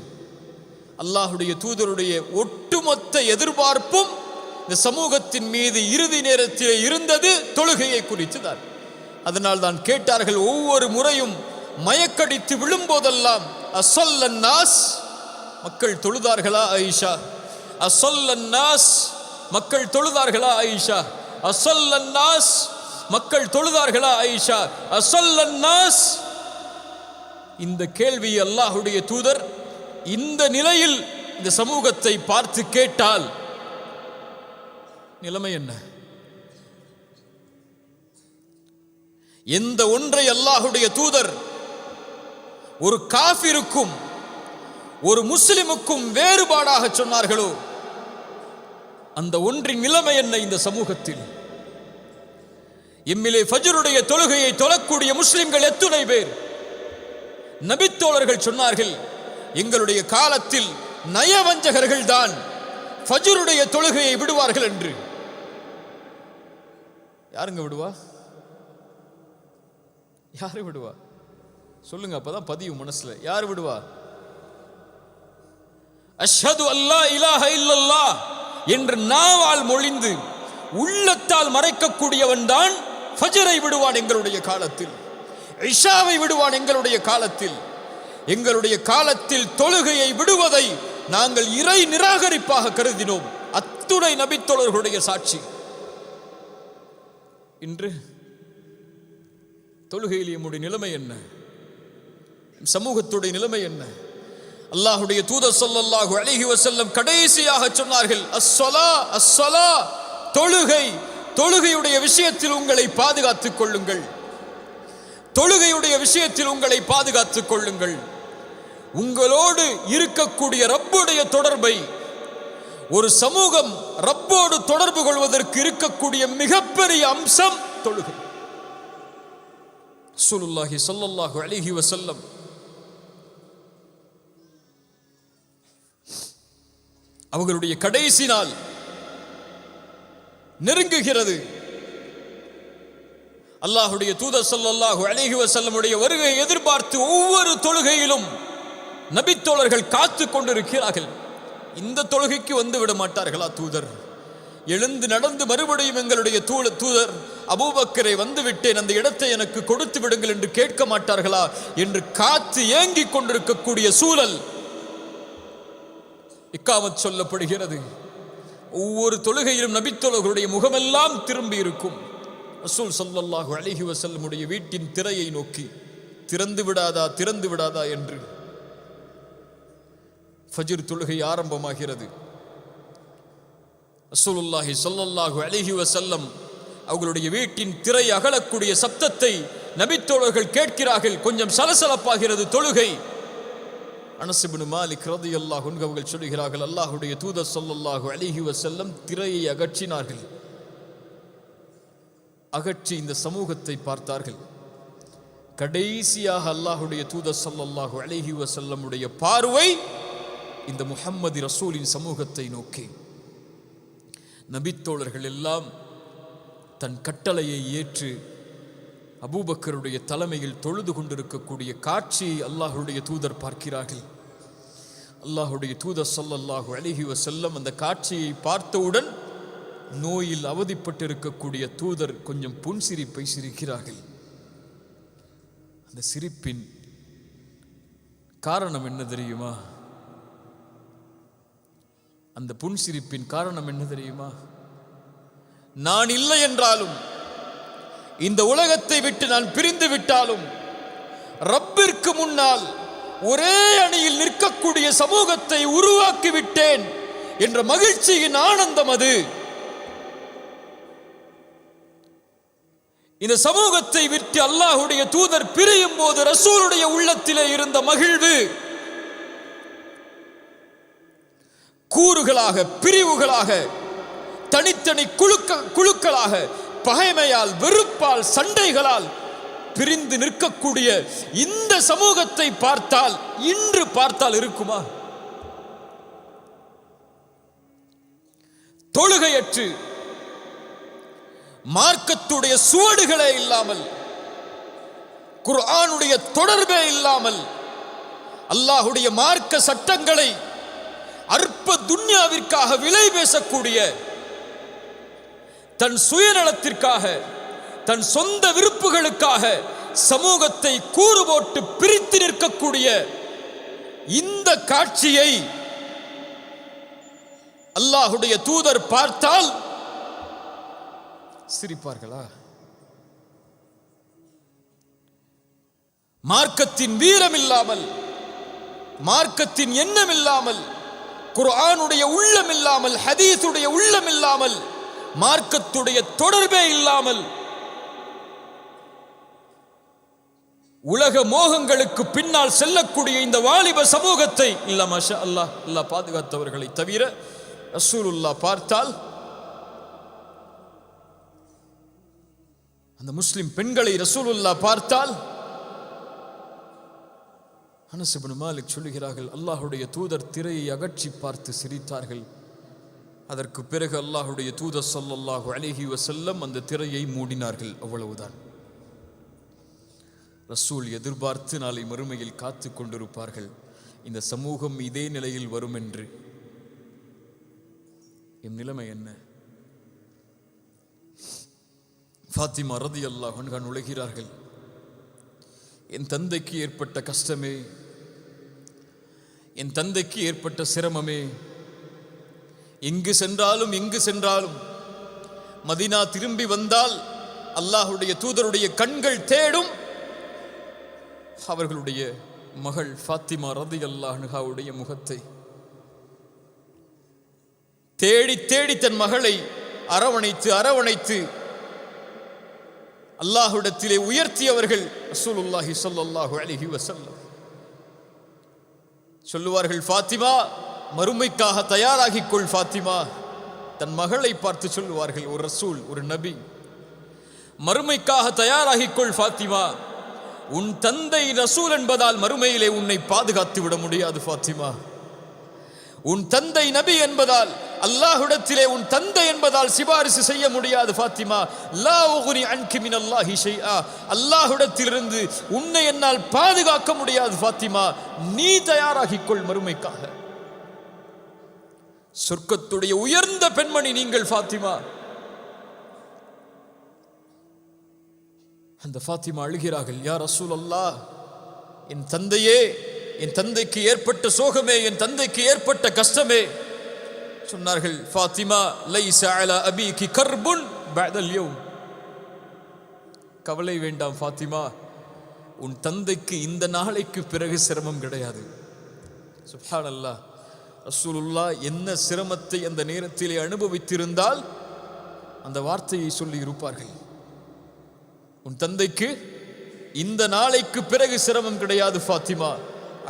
அல்லாஹுடைய தூதருடைய ஒட்டுமொத்த எதிர்பார்ப்பும் இந்த சமூகத்தின் மீது இறுதி நேரத்தில் இருந்தது தொழுகையை குறித்து தான். அதனால் தான் கேட்டார்கள், ஒவ்வொரு முறையும் மயக்கடித்து விழும்போதெல்லாம், அஸல்லன் நாஸ், மக்கள் தொழுதார்களா ஆயிஷா? அஸல்லன் நாஸ், மக்கள் தொழுதார்களா ஆயிஷா? அஸல்லன் நாஸ், மக்கள் தொழுதார்களா ஆயிஷா? அஸல்லன் நாஸ். இந்த கேள்வி அல்லாஹுடைய தூதர் இந்த நிலையில் இந்த சமூகத்தை பார்த்து கேட்டால் நிலைமை என்ன? எந்த ஒன்றை அல்லாஹுடைய தூதர் ஒரு காஃபிருக்கும் ஒரு முஸ்லிமுக்கும் வேறுபாடாக சொன்னார்களோ அந்த ஒன்றின் நிலைமை என்ன இந்த சமூகத்தில்? எம்மிலே ஃபஜ்ருடைய தொழுகையை தொழக்கூடிய முஸ்லிம்கள் எத்துணை பேர்? நபித்தோழர்கள் சொன்னார்கள், எங்களுடைய காலத்தில் நயவஞ்சகர்கள் தான் ஃபஜ்ருடைய தொழுகையை விடுவார்கள் என்று. யாருங்க விடுவா? யாரு விடுவா? சொல்லுங்க, அப்பதான் பதிவு மனசுல. யாரு விடுவா? அஷ்ஹது அல்லா இலாஹ இல்லல்லாஹ் என்று நாவால் மொழிந்து உள்ளத்தால் மறைக்கக்கூடியவன் தான் ஃபஜ்ரை விடுவான் எங்களுடைய காலத்தில், இஷாவை விடுவான் எங்களுடைய காலத்தில். எங்களுடைய காலத்தில் தொழுகையை விடுவதை நாங்கள் இறை நிராகரிப்பாக கருதினோம். அத்துணை நபித்தோழர்களுடைய சாட்சி. இன்று தொழுகையில் நம்முடைய நிலைமை என்ன? சமூகத்துடைய நிலைமை என்ன? அல்லாஹுடைய தூதர் ஸல்லல்லாஹு அலைஹி வஸல்லம் கடைசியாக சொன்னார்கள், அஸ்ஸலா அஸ்ஸலா, தொழுகை. தொழுகையுடைய விஷயத்தில் உங்களை பாதுகாத்துக் கொள்ளுங்கள், தொழுகையுடைய விஷயத்தில் உங்களை பாதுகாத்துக் கொள்ளுங்கள். உங்களோடு இருக்கக்கூடிய ரப்புடைய தொடர்பை, ஒரு சமூகம் ரப்போடு தொடர்பு கொள்வதற்கு இருக்கக்கூடிய மிகப்பெரிய அம்சம் தொழுகை. ரசூலுல்லாஹி ஸல்லல்லாஹு அலைஹி வஸல்லம் அவர்களுடைய கடைசி நாள் நெருங்குகிறது. அல்லாஹுடைய தூதர் ஸல்லல்லாஹு அலைஹி வஸல்லமுடைய வருகையை எதிர்பார்த்து ஒவ்வொரு தொழுகையிலும் நபித்தோழர்கள் காத்து கொண்டிருக்கிறார்கள். இந்த தொழுகைக்கு வந்து விட மாட்டார்களா தூதர்? எழுந்து நடந்து மறுபடியும் எங்களுடைய தூதர் அபூபக்கரை வந்து விட்டேன், அந்த இடத்தை எனக்கு கொடுத்து விடுங்கள் என்று கேட்க மாட்டார்களா என்று காத்து ஏங்கிக் கொண்டிருக்கக்கூடிய சூழல் இக்காமத் சொல்லப்படுகிறது. ஒவ்வொரு தொழுகையிலும் நபித்தோழர்களுடைய முகமெல்லாம் திரும்பி இருக்கும். ரசூல் ஸல்லல்லாஹு அலைஹி வஸல்லமுடைய வீட்டின் திரையை நோக்கி, திறந்து விடாதா திறந்து விடாதா என்று. ஃபஜ்ர் தொழுகை ஆரம்பமாகிறது. ரசூலுல்லாஹி ஸல்லல்லாஹு அலைஹி வஸல்லம் அவர்களுடைய வீட்டின் திரை அகலக்கூடிய சப்தத்தை நபித்தோழர்கள் கேட்கிறார்கள். கொஞ்சம் சலசலப்பாகிறது தொழுகை. அனஸ் இப்னு மாலிக் ரலியல்லாஹு அன்ஹு அவர்கள் சொல்கிறார்கள், அல்லாஹ்வுடைய தூதர் ஸல்லல்லாஹு அலைஹி வஸல்லம் திரையை அகற்றினார்கள். அகற்றி இந்த சமூகத்தை பார்த்தார்கள். கடைசியாக அல்லாஹ்வுடைய தூதர் ஸல்லல்லாஹு அலைஹி வஸல்லமுடைய பார்வை இந்த முஹம்மது ரசூலின் சமூகத்தை நோக்கி. நபித்தோழர்கள் எல்லாம் தன் கட்டளையை ஏற்று அபூபக்கருடைய தலைமையில் தொழுது கொண்டிருக்கக்கூடிய காட்சியை அல்லாஹ்வுடைய தூதர் பார்க்கிறார்கள். அல்லாஹ்வுடைய தூதர் ஸல்லல்லாஹு அலைஹி வஸல்லம் அந்த காட்சியை பார்த்தவுடன் நோயில் அவதிப்பட்டிருக்கக்கூடிய தூதர் கொஞ்சம் புன்சிரிப்பை சிரிக்கிறார்கள். அந்த சிரிப்பின் காரணம் என்ன தெரியுமா? அந்த புன்சிரிப்பின் காரணம் என்ன தெரியுமா? நான் இல்லை என்றாலும், இந்த உலகத்தை விட்டு நான் பிரிந்து விட்டாலும், ரப்பிற்கு முன்னால் ஒரே அணியில் நிற்கக்கூடிய சமூகத்தை உருவாக்கி விட்டேன் என்ற மகிழ்ச்சியின் ஆனந்தம் அது. இந்த சமூகத்தை விட்டு அல்லாஹ்வுடைய தூதர் பிரியும் போது ரசூலுடைய உள்ளத்திலே இருந்த மகிழ்வு கூறுகளாக, பிரிவுகளாக, தனித்தனி குழுக்களாக, பகைமையால், வெறுப்பால், சண்டைகளால் பிரிந்து நிற்கக்கூடிய இந்த சமூகத்தை பார்த்தால், இன்று பார்த்தால் இருக்குமா? தொழுகையற்று மார்க்கத்துடைய சுவடுகளே இல்லாமல், குர்ஆனுடைய தொடர்பே இல்லாமல், அல்லாஹ்வுடைய மார்க்க சட்டங்களை அற்ப துன்யாவிற்காக விலை பேசக்கூடிய, தன் சுயநலத்திற்காக, தன் சொந்த விருப்புகளுக்காக சமூகத்தை கூறு போட்டு பிரித்து நிற்கக்கூடிய இந்த காட்சியை அல்லாஹ்வுடைய தூதர் பார்த்தால் சிரிப்பார்களா? மார்க்கத்தின் வீரம் இல்லாமல், மார்க்கத்தின் எண்ணம் இல்லாமல், குர்ஆனுடைய உள்ளம் இல்லாமல், ஹதீஸுடைய உள்ளம் இல்லாமல், மார்க்கத்துடைய தொடர்பே இல்லாமல், உலக மோகங்களுக்கு பின்னால் செல்லக்கூடிய இந்த வாலிப சமூகத்தை இல்ல மாஷா அல்லாஹ், அல்லாஹ் பாதுகாத்தவர்களை தவிர ரசூலுல்லாஹ் பார்த்தால், அந்த முஸ்லிம் பெண்களை ரசூலுல்லாஹ் பார்த்தால், அனஸ் இப்னு மாலிக் சொல்லுகிறார்கள், அல்லாஹ்வுடைய தூதர் திரையை அகற்றி பார்த்து சிரித்தார்கள். அதற்கு பிறகு அல்லாஹ்வுடைய தூதர் ஸல்லல்லாஹு அலைஹி வஸல்லம் அந்த திரையை மூடினார்கள். அவ்வளவுதான். ரசூல் எதிர்பார்த்து நாளை மறுமையில் காத்து கொண்டிருப்பார்கள், இந்த சமூகம் இதே நிலையில் வரும் என்று. என் நிலைமை என்ன? ஃபாத்திமா ரலியல்லாஹு அன்ஹா நுழைகிறார்கள். என் தந்தைக்கு ஏற்பட்ட கஷ்டமே, என் தந்தைக்கு ஏற்பட்ட சிரமமே, எங்கு சென்றாலும் மதீனா திரும்பி வந்தால் அல்லாஹ்வுடைய தூதருடைய கண்கள் தேடும் அவர்களுடைய மகள் ஃபாத்திமா ரலியல்லாஹு அன்ஹாவுடைய முகத்தை. தேடி தேடி தன் மகளை அரவணைத்து அல்லாஹ்விடத்திலே உயர்த்தியவர்கள் ரசூலுல்லாஹி ஸல்லல்லாஹு அலைஹி வஸல்லம். சொல்லுவார்கள், ஃபாத்திமா மறுமைக்காக தயாராகிக் கொள் ஃபாத்திமா. தன் மகளை பார்த்து சொல்லுவார்கள், ஒரு ரசூல், ஒரு நபி, மறுமைக்காக தயாராகிக் கொள் ஃபாத்திமா. உன் தந்தை ரசூல் என்பதால் மறுமையிலே உன்னை பாதுகாத்து விட முடியாது ஃபாத்திமா. உன் தந்தை நபி என்பதால், அல்லாஹ்விடத்திலே உன் தந்தை என்பதால் சிபாரிசு செய்ய முடியாது ஃபாத்திமா. லா உக்னி அன்கி மினல்லாஹி ஷைஆ. அல்லாஹ்விடத்திலிருந்து உன்னை என்னால் பாதுகாக்க முடியாது ஃபாத்திமா. நீ தயாராகிக் கொள் மறுமைக்காக. சொர்க்கத்துடைய உயர்ந்த பெண்மணி நீங்கள் ஃபாத்திமா. அந்த ஃபாத்திமா அழுகிறார்கள், யா ரசூலல்லாஹ், என் தந்தையே, என் தந்தைக்கு ஏற்பட்ட சோகமே, என் தந்தைக்கு ஏற்பட்ட கஷ்டமே. சொன்னார்கள், ஃபாத்திமா லைஸ அலா அபீகி கர்புன் பஅதல் யௌம். கவலை வேண்டாம் ஃபாத்திமா, உன் தந்தைக்கு இந்த நாளைக்கு பிறகு சிரமம் கிடையாது. சுப்ஹானல்லாஹ். ரசூலுல்லாஹ் என்ன சிரமத்தை அந்த நேரத்திலே அனுபவித்திருந்தால் அந்த வார்த்தையை சொல்லி இருப்பார்கள். உன் தந்தைக்கு இந்த நாளைக்கு பிறகு சிரமம் கிடையாது ஃபாத்திமா.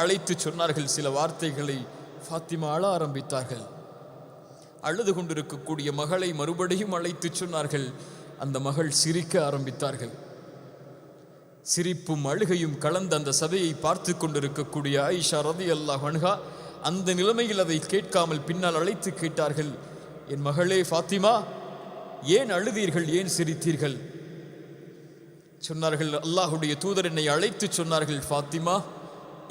அழைத்து சொன்னார்கள் சில வார்த்தைகளை. ஃபாத்திமா அழ ஆரம்பித்தார்கள். அழுது கொண்டிருக்கக்கூடிய மகளை மறுபடியும் அழைத்து சொன்னார்கள். அந்த மகள் சிரிக்க ஆரம்பித்தார்கள். சிரிப்பும் அழுகையும் கலந்த அந்த சபையை பார்த்து கொண்டிருக்கக்கூடிய ஆயிஷா ரலியல்லாஹு அன்ஹா அந்த நிலைமையில் அதை கேட்காமல் பின்னால் அழைத்து கேட்டார்கள், என் மகளே ஃபாத்திமா, ஏன் அழுதீர்கள், ஏன் சிரித்தீர்கள்? சொன்னார்கள், அல்லாஹுடைய தூதர் என்னை அழைத்து சொன்னார்கள், ஃபாத்திமா,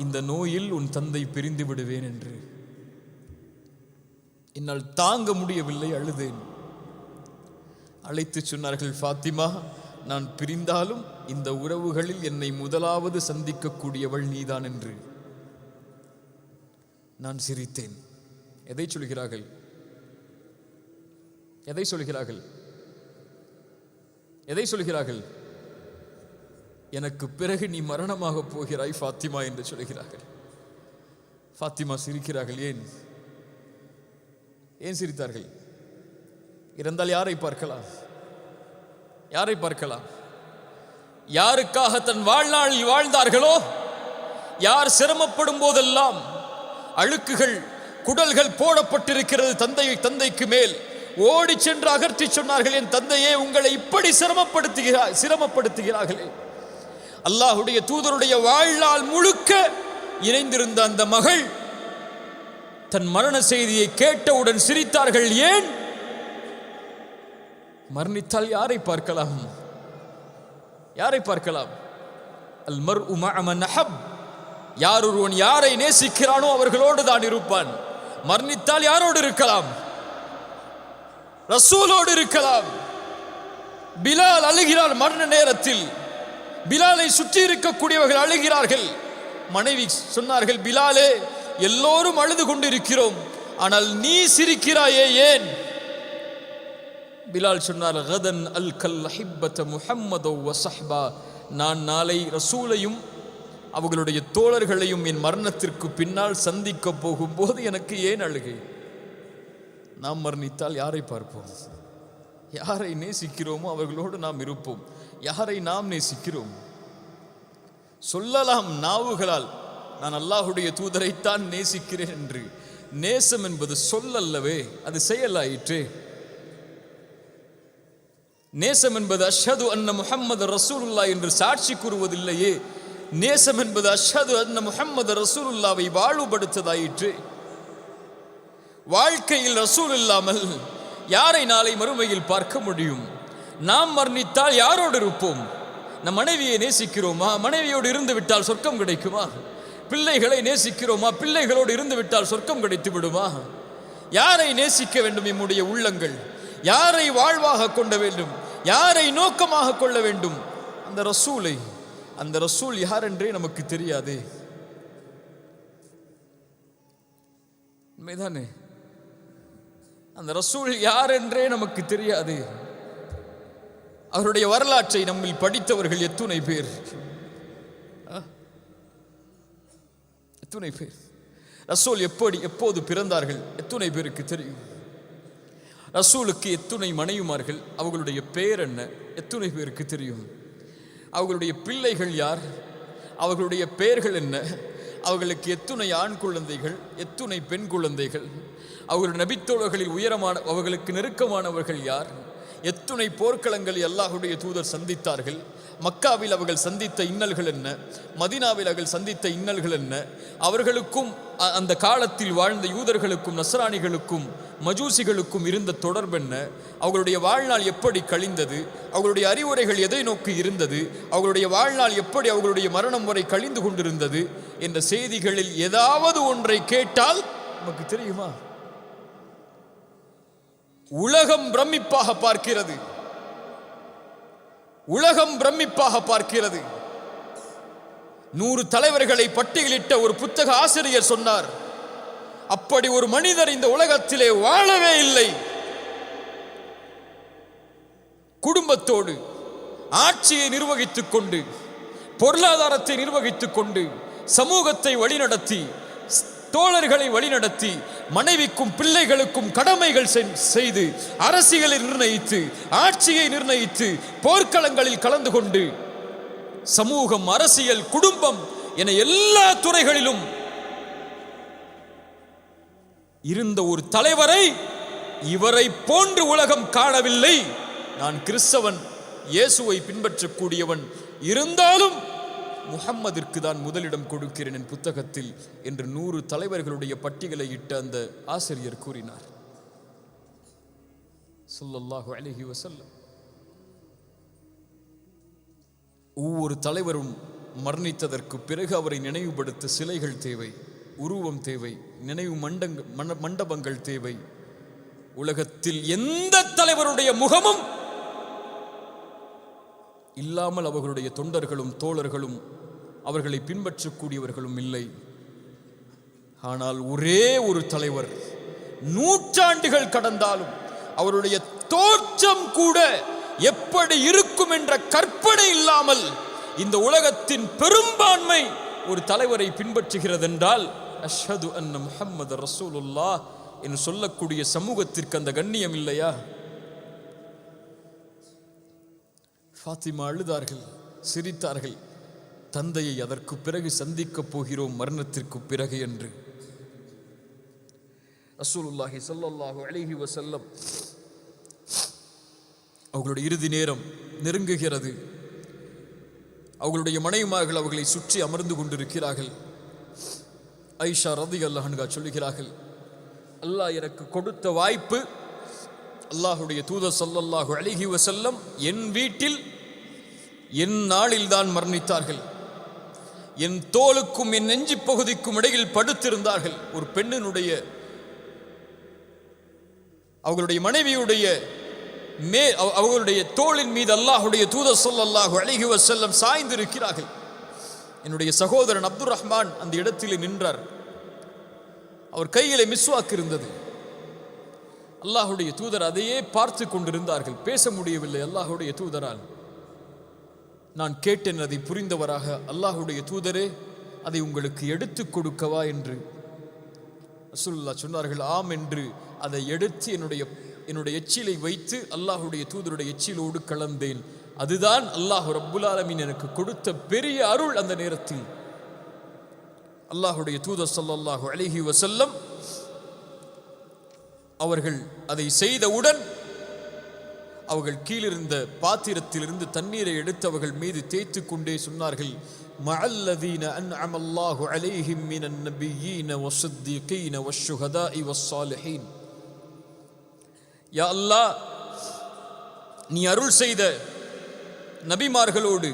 இந்த நோயில் உன் தந்தை பிரிந்து விடுவேன் என்று. என்னால் தாங்க முடியவில்லை, அழுதேன். அழைத்து சொன்னார்கள், ஃபாத்திமா, நான் பிரிந்தாலும் இந்த உறவுகளில் என்னை முதலாவது சந்திக்கக்கூடியவள் நீதான் என்று. நான் சிரித்தேன். எதை சொல்கிறார்கள்? எதை சொல்கிறார்கள்? எதை சொல்கிறார்கள்? எனக்கு பிறகு நீ மரணமாக போகிறாய் ஃபாத்திமா என்று சொல்கிறார்கள். ஃபாத்திமா சிரிக்கிறார்கள். ஏன் ஏன் சிரித்தார்கள்? இறந்தால் யாரை பார்க்கலாம்? யாரை பார்க்கலாம்? யாருக்காக தன் வாழ்நாளில் வாழ்ந்தார்களோ, யார் சிரமப்படும் போதெல்லாம் அழுக்குகள் குடல்கள் போடப்பட்டிருக்கிறது தந்தைக்கு மேல், ஓடி சென்று அகற்றி சொன்னார்கள், என் தந்தையே, உங்களை இப்படி சிரமப்படுத்துகிறார்களே. அல்லாஹுடைய தூதருடைய வாழ்நாள் முழுக்க இணைந்திருந்த அந்த மகள் தன் மரண செய்தியை கேட்டவுடன் சிரித்தார்கள். ஏன்? மரணித்தால் யாரை பார்க்கலாம்? யாரை பார்க்கலாம்? அல் மர்உ மஅ மன் அஹப். யார் ஒருவன் யாரை நேசிக்கிறானோ அவர்களோடு தான் இருப்பான். மரணித்தால் யாரோடு இருக்கலாம்? ரசூலோடு இருக்கலாம். பிலால் அழுகிறார் மரண நேரத்தில். பிலாலை சுற்றி இருக்கக்கூடியவர்கள் அழுகிறார்கள். மனைவி சொன்னார்கள், பிலாலே, எல்லோரும் அழுது கொண்டிருக்கிறோம், ஆனால் நீ சிரிக்கிறாயே, ஏன்? பிலால் சொன்னார், கதன் அல் கல் ஹிப்பத முஹம்மது வ ஸஹ்பா. நான் நாளை ரசூலையும் அவர்களுடைய தோழர்களையும் என் மரணத்திற்கு பின்னால் சந்திக்க போகும்போது எனக்கு ஏன் அழுகை? நாம் மரணித்தால் யாரை பார்ப்போம்? யாரை நேசிக்கிறோமோ அவர்களோடு நாம் இருப்போம். யாரை நாம் நேசிக்கிறோம்? சொல்லலாம் நாவுகளால், நான் அல்லாஹுடைய தூதரைத்தான் நேசிக்கிறேன் என்று. நேசம் என்பது சொல்லல்லவே, அது செயலாயிற்றே. நேசம் என்பது அஷ்ஹது அன்ன முஹம்மது ரசூலுல்லாஹ் என்று சாட்சி கூறுவதில்லையே. நேசம் என்பது அஷ்ஹது அன்ன முஹம்மது ரசூலுல்லாவை வாழ்வுபடுத்ததாயிற்று. வாழ்க்கையில் ரசூல் இல்லாமல் யாரை நாளை மறுமையில் பார்க்க முடியும்? நாம் மரணித்தால் யாரோடு இருப்போம்? நம் மனைவியை நேசிக்கிறோமா? மனைவியோடு இருந்து விட்டால் சொர்க்கம் கிடைக்குமா? பிள்ளைகளை நேசிக்கிறோமா? பிள்ளைகளோடு இருந்து விட்டால் சொர்க்கம் கிடைத்து விடுமா? யாரை நேசிக்க வேண்டும்? நம்முடைய உள்ளங்கள் யாரை வாழ்வாக கொள்ள வேண்டும்? யாரை நோக்கமாக கொள்ள வேண்டும்? அந்த ரசூலை. அந்த ரசூல் யார் என்றே நமக்கு தெரியாதே. உண்மைதானே? அந்த ரசூல் யார் என்றே நமக்கு தெரியாது. அவருடைய வரலாற்றை நம்மில் படித்தவர்கள் எத்துணை பேர்? எத்துணை பேர்? ரசூல் எப்போது பிறந்தார்கள் எத்துணை பேருக்கு தெரியும்? ரசூலுக்கு எத்துணை மனைவிமார்கள், அவர்களுடைய பெயர் என்ன எத்துணை பேருக்கு தெரியும்? அவர்களுடைய பிள்ளைகள் யார், அவர்களுடைய பெயர்கள் என்ன? அவர்களுக்கு எத்துணை ஆண் குழந்தைகள், எத்துணை பெண் குழந்தைகள்? அவர்களுடைய நபித்தோழர்களில் உயரமான, அவர்களுக்கு நெருக்கமானவர்கள் யார்? எத்துணை போர்க்களங்களில் அல்லாஹுடைய தூதர் சந்தித்தார்கள்? மக்காவில் அவர்கள் சந்தித்த இன்னல்கள் என்ன? மதீனாவில் அவர்கள் சந்தித்த இன்னல்கள் என்ன? அவர்களுக்கும் அந்த காலத்தில் வாழ்ந்த யூதர்களுக்கும் நஸ்ரானிகளுக்கும் மஜூசிகளுக்கும் இருந்த தொடர்பு என்ன? அவர்களுடைய வாழ்நாள் எப்படி கழிந்தது? அவர்களுடைய அறிவுரைகள் எதை நோக்கி இருந்தது? அவர்களுடைய வாழ்நாள் எப்படி அவர்களுடைய மரணம் வரை கழிந்து கொண்டிருந்தது என்ற செய்திகளில் ஏதாவது ஒன்றை கேட்டால் நமக்கு தெரியுமா? உலகம் பிரமிப்பாக பார்க்கிறது. உலகம் பிரமிப்பாக பார்க்கிறது. 100 தலைவர்களை பட்டியலிட்ட ஒரு புத்தக ஆசிரியர் சொன்னார், அப்படி ஒரு மனிதர் இந்த உலகத்திலே வாழவே இல்லை. குடும்பத்தோடு ஆட்சியை நிர்வகித்துக் கொண்டு, பொருளாதாரத்தை நிர்வகித்துக் கொண்டு, சமூகத்தை வழிநடத்தி, தோழர்களை வழிநடத்தி, மனைவிக்கும் பிள்ளைகளுக்கும் கடமைகள் செய்து அரசியலை நிர்ணயித்து ஆட்சியை நிர்ணயித்து போர்க்களங்களில் கலந்து கொண்டு சமூகம், அரசியல், குடும்பம் என எல்லா துறைகளிலும் இருந்த ஒரு தலைவரை இவரை போன்று உலகம் காணவில்லை. நான் கிறிஸ்தவன், இயேசுவை பின்பற்றக்கூடியவன், இருந்தாலும் முஹம்மதிற்கு தான் முதலிடம் கொடுக்கிறேன் என் புத்தகத்தில் என்று 100 தலைவர்களுடைய பட்டியலை இட்ட அந்த ஆசிரியர் கூறினார். ஸல்லல்லாஹு அலைஹி வஸல்லம். ஒவ்வொரு தலைவரும் மரணித்ததற்கு பிறகு அவரை நினைவுபடுத்த சிலைகள் தேவை, உருவம் தேவை, நினைவு மண்டபங்கள் தேவை. உலகத்தில் எந்த தலைவருடைய முகமும் இல்லாமல் அவர்களுடைய தொண்டர்களும் தோழர்களும் அவர்களை பின்பற்றக்கூடியவர்களும் இல்லை. ஆனால் ஒரே ஒரு தலைவர் நூற்றாண்டுகள் கடந்தாலும் அவருடைய தோற்றம் கூட எப்படி இருக்கும் என்ற கற்பனை இல்லாமல் இந்த உலகத்தின் பெரும்பான்மை ஒரு தலைவரை பின்பற்றுகிறது என்றால் அஷ்ஹது அன்ன முஹம்மது ரசூலுல்லாஹ் என்று சொல்லக்கூடிய சமூகத்திற்கு அந்த கண்ணியம் இல்லையா? ஃபாத்திமா அழுதார்கள், சிரித்தார்கள். தந்தையை அதற்கு பிறகு சந்திக்கப் போகிறோம் மரணத்திற்கு பிறகு என்று. ரசூலுல்லாஹி ஸல்லல்லாஹு அலைஹி வஸல்லம் அவர்களுடைய இறுதி நேரம் நெருங்குகிறது. அவர்களுடைய மனைவிமார்கள் அவர்களை சுற்றி அமர்ந்து கொண்டிருக்கிறார்கள். ஐஷா ரலியல்லாஹு அன்ஹா சொல்லுகிறார்கள், அல்லாஹ் எனக்கு கொடுத்த வாய்ப்பு, அல்லாஹுடைய தூதர் ஸல்லல்லாஹு அலைஹி வஸல்லம் என் வீட்டில் என் நாளில் தான் மரணித்தார்கள். என் தோலுக்கும் என் நெஞ்சி பகுதிக்கும் இடையில் படுத்திருந்தார்கள். ஒரு பெண்ணினுடைய அவர்களுடைய மனைவியுடைய அவர்களுடைய தோளின் மீது அல்லாஹுடைய தூதர் ஸல்லல்லாஹு அலைஹி வஸல்லம் சாய்ந்திருக்கிறார்கள். என்னுடைய சகோதரன் அப்துர் ரஹ்மான் அந்த இடத்தில் நின்றார். அவர் கையிலே மிஸ்வாக் இருந்தது. அல்லாஹுடைய தூதர் அதையே பார்த்து கொண்டிருந்தார்கள். பேச முடியவில்லை அல்லாஹுடைய தூதரால். நான் கேட்டேன் அதை புரிந்தவராக, அல்லாஹுடைய தூதரே அதை உங்களுக்கு எடுத்து கொடுக்கவா என்று. ரசூலுல்லாஹ் சொன்னார்கள், ஆம் என்று அதை எடுத்து என்னுடைய எச்சிலை வைத்து அல்லாஹுடைய தூதருடைய எச்சிலோடு கலந்தேன். அதுதான் அல்லாஹ் ரப்புல் ஆலமீன் எனக்கு கொடுத்த பெரிய அருள். அந்த நேரத்தில் அல்லாஹுடைய தூதர் ஸல்லல்லாஹு அலைஹி வஸல்லம் அவர்கள் அதை செய்தவுடன் அவர்கள் கீழிருந்த பாத்திரத்திலிருந்து தண்ணீரை எடுத்து அவர்கள் மீது தேய்த்து கொண்டே சொன்னார்கள், மஅல்லதீன அன்அமல்லாஹு அலைஹிம் மினன் நபிய்யீன வஸ்ஸித்தீகீன வஷ்ஷுஹதாஇ வஸ்ஸாலிஹீன். யா அல்லாஹ், நீ அருள் செய்த நபிமார்களோடு,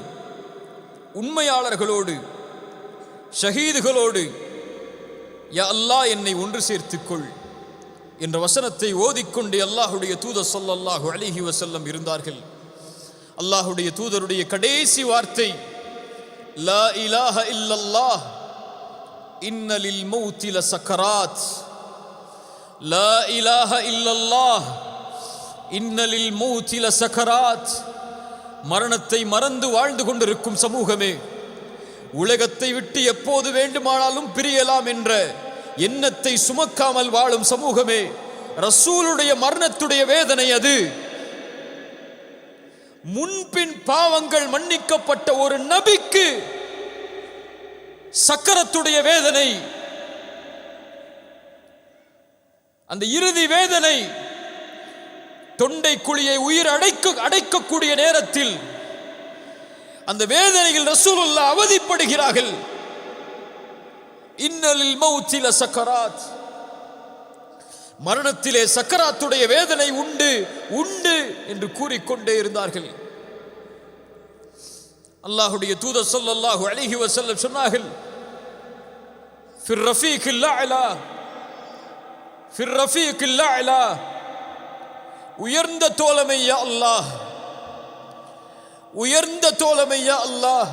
உண்மையாளர்களோடு, ஷஹீதுகளோடு யா அல்லாஹ் என்னை ஒன்று சேர்த்துக்கொள் என்ற வசனத்தை ஓதிக்கொண்டே அல்லாஹுடைய தூதர் ஸல்லல்லாஹு அலைஹி வஸல்லம் இருந்தார்கள். அல்லாஹுடைய தூதருடைய கடைசி வார்த்தை லா இலாஹ இல்லல்லாஹ் இன்ன லில் மௌத்தி லசக்கராத். லா இலாஹ இல்லல்லாஹ் இன்ன லில் மௌத்தி லசக்கராத். மரணத்தை மறந்து வாழ்ந்து கொண்டிருக்கும் சமூகமே, உலகத்தை விட்டு எப்போது வேண்டுமானாலும் பிரியலாம் என்ற எண்ணத்தை சுமக்காமல் வாழும் சமூகமே, ரசூலுடைய மரணத்துடைய வேதனை அது. முன்பின் பாவங்கள் மன்னிக்கப்பட்ட ஒரு நபிக்கு சக்கரத்துடைய வேதனை, அந்த இறுதி வேதனை, தொண்டை குழியை உயிர் அடைக்கக்கூடிய நேரத்தில் அந்த வேதனையில் ரசூலுல்லாஹ் அவதிப்படுகிறார்கள். இன்னலில் மௌத்தி லசக்கராத். மரணத்திலே சக்கராத்துடைய வேதனை உண்டு உண்டு என்று கூறிக்கொண்டே இருந்தார்கள். அல்லாஹுடைய தூதர் ஸல்லல்லாஹு அலைஹி வஸல்லம் சொன்னார்கள், ஃபிர் ரஃபீகில் அலா, ஃபிர் ரஃபீகில் அலா, உயர்ந்த தோழமை யா அல்லாஹ், உயர்ந்த தோழமை யா அல்லாஹ்.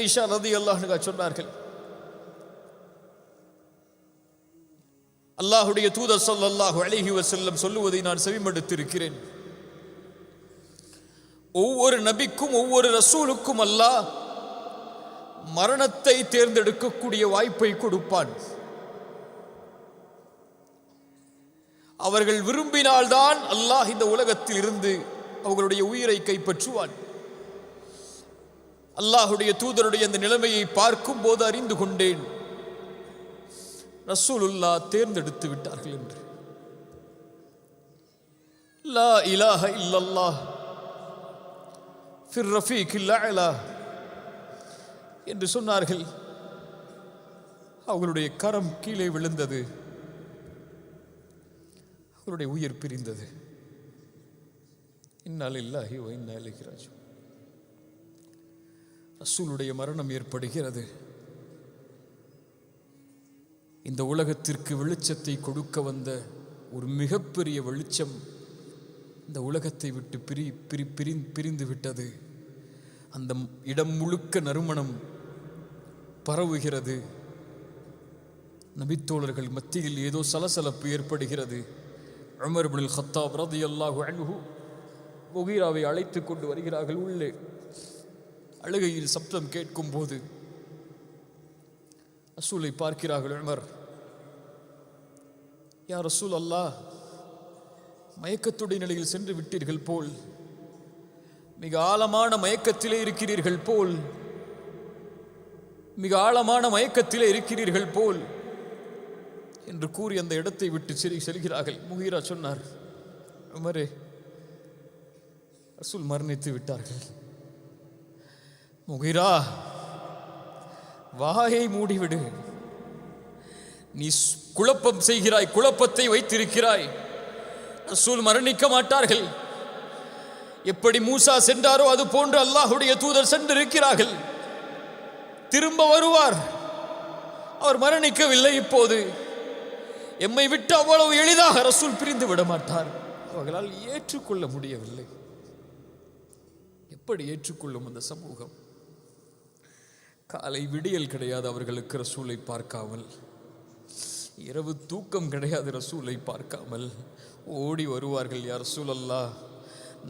ஐஷா ரலியல்லாஹு அன்ஹா சொன்னார்கள், அல்லாஹுடைய தூதர் ஸல்லல்லாஹு அலைஹி வஸல்லம் சொல்லுவதை நான் செவிமடுத்திருக்கிறேன். ஒவ்வொரு நபிக்கும் ஒவ்வொரு ரசூலுக்கும் அல்லாஹ் மரணத்தை தேர்ந்தெடுக்கக்கூடிய வாய்ப்பை கொடுப்பான். அவர்கள் விரும்பினால்தான் அல்லாஹ் இந்த உலகத்தில் இருந்து அவர்களுடைய உயிரை கைப்பற்றுவான். அல்லாஹுடைய தூதருடைய அந்த நிலைமையை பார்க்கும் போது அறிந்து கொண்டேன், ரசூலுல்லாஹ் தேர்ந்தெடுத்து விட்டார்கள் என்று. லா இலாஹ இல்லல்லாஹ் ஃபிர் ரஃபீகில் அலா என்று சொன்னார்கள். அவர்களுடைய கரம் கீழே விழுந்தது, அவருடைய உயிர் பிரிந்தது. இன்னா லில்லாஹி வ இன்னா இலைஹி ராஜிஊன். ரசூலுடைய மரணம் ஏற்படுகிறது. இந்த உலகத்திற்கு வெளிச்சத்தை கொடுக்க வந்த ஒரு மிகப்பெரிய வெளிச்சம் இந்த உலகத்தை விட்டு பிரிந்து விட்டது. அந்த இடம் முழுக்க நறுமணம் பரவுகிறது. நபித்தோழர்கள் மத்தியில் ஏதோ சலசலப்பு ஏற்படுகிறது. உமர் இப்னுல் கத்தாப் ரலியல்லாஹு அன்ஹு முகீராவை அழைத்து கொண்டு வருகிறார்கள். உள்ளே அழுகையில் சப்தம் கேட்கும் போது ரசூலை பார்க்கிறார்கள். உமர், யா ரசூல் அல்லாஹ், மயக்கத்துடைய நிலையில் சென்று விட்டீர்கள் போல், மிக ஆழமான மயக்கத்திலே இருக்கிறீர்கள் போல், மிக ஆழமான மயக்கத்திலே இருக்கிறீர்கள் போல் என்று கூறி அந்த இடத்தை விட்டு செல்கிறார்கள். முகீரா சொன்னார், உமரே, ரசூல் மரணித்து விட்டார்கள். முகீரா, வாயை மூடிவிடு. நீ குழப்பம் செய்கிறாய், குழப்பத்தை வைத்திருக்கிறாய். ரசூல் மரணிக்க மாட்டார்கள். எப்படி மூசா சென்றாரோ அது போன்று அல்லாஹுடைய தூதர் சென்றிருக்கிறார்கள். திரும்ப வருவார். அவர் மரணிக்கவில்லை. இப்போது எம்மை விட்டு அவ்வளவு எளிதாக ரசூல் பிரிந்து விட மாட்டார். அவர்களால் ஏற்றுக்கொள்ள முடியவில்லை. எப்படி ஏற்றுக்கொள்ளும் அந்த சமூகம்? காலை விடியல் கிடையாது அவர்களுக்கு ரசூலை பார்க்காமல், இரவு தூக்கம் கிடையாது ரசூலை பார்க்காமல். ஓடி வருவார்கள். யா ரசூல் அல்லாஹ்,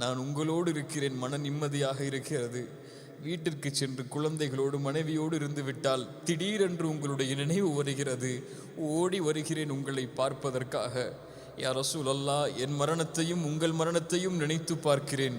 நான் உங்களோடு இருக்கிறேன், மன நிம்மதியாக இருக்கிறது. வீட்டிற்கு சென்று குழந்தைகளோடு மனைவியோடு இருந்து விட்டால் திடீரென்று உங்களுடைய நினைவு வருகிறது. ஓடி வருகிறேன் உங்களை பார்ப்பதற்காக. யா ரசூல் அல்லாஹ், என் மரணத்தையும் உங்கள் மரணத்தையும் நினைத்து பார்க்கிறேன்.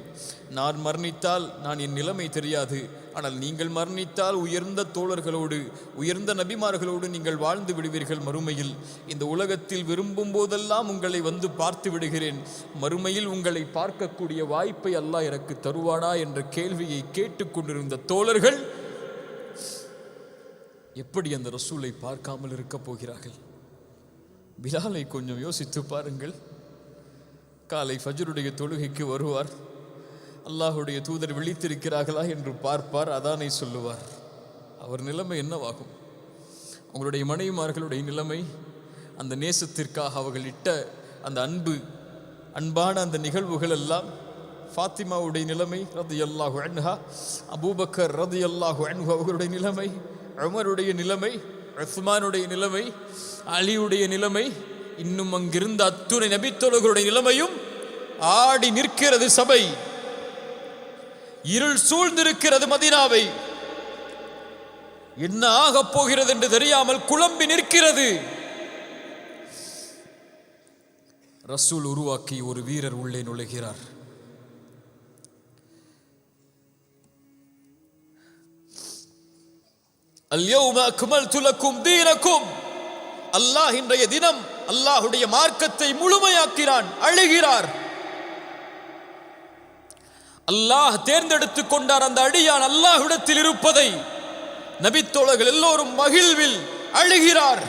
நான் மரணித்தால் நான் என் நிலைமை தெரியாது. ஆனால் நீங்கள் மரணித்தால் உயர்ந்த தோழர்களோடு, உயர்ந்த நபிமார்களோடு நீங்கள் வாழ்ந்து விடுவீர்கள் மறுமையில். இந்த உலகத்தில் விரும்பும் போதெல்லாம் உங்களை வந்து பார்த்து விடுகிறேன். மறுமையில் உங்களை பார்க்கக்கூடிய வாய்ப்பை அல்லாஹ் எனக்கு தருவானா என்ற கேள்வியை கேட்டுக்கொண்டிருந்த தோழர்கள் எப்படி அந்த ரசூலை பார்க்காமல் இருக்க போகிறார்கள்? பிலாலை கொஞ்சம் யோசித்து பாருங்கள். காலை ஃபஜ்ருடைய தொழுகைக்கு வருவார். அல்லாஹுடைய தூதர் விழித்திருக்கிறார்களா என்று பார்ப்பார். அதானை சொல்லுவார். அவர் நிலைமை என்னவாகும்? அவங்களுடைய மனைவிமார்களுடைய நிலைமை, அந்த நேசத்திற்காக அவர்கள் இட்ட அந்த அன்பான அந்த நிகழ்வுகள் எல்லாம். ஃபாத்திமாவுடைய நிலைமை ரலியல்லாஹு அன்ஹா, அபூபக்கர் ரலியல்லாஹு அன்ஹு அவர்களுடைய நிலைமை, உமருடைய நிலைமை, உஸ்மானுடைய நிலைமை, அலியுடைய நிலைமை, இன்னும் அங்கிருந்த அத்துணை நபித்தோழர்களுடைய நிலைமையும் ஆடி நிற்கிறது. சபை இருள் சூழ்ந்திருக்கிறது. மதீனாவை என்ன ஆகப் போகிறது என்று தெரியாமல் குழம்பி நிற்கிறது. ரசூல் உருவாக்கி ஒரு வீரர் உள்ளே நுழைகிறார். அல்யௌம அக்மல்து லக்கும் தீனக்கும். அல்லாஹ் இன்றைய தினம் அல்லாஹுடைய மார்க்கத்தை முழுமையாக்கிறான். அழுகிறார். அல்லாஹ் தேர்ந்தெடுத்துக் கொண்டார் அந்த அடியான் அல்லாஹ்விடத்தில் இருப்பதை. நபித்தோழர்கள் எல்லோரும் மகிழ்வில் அழுகிறார்.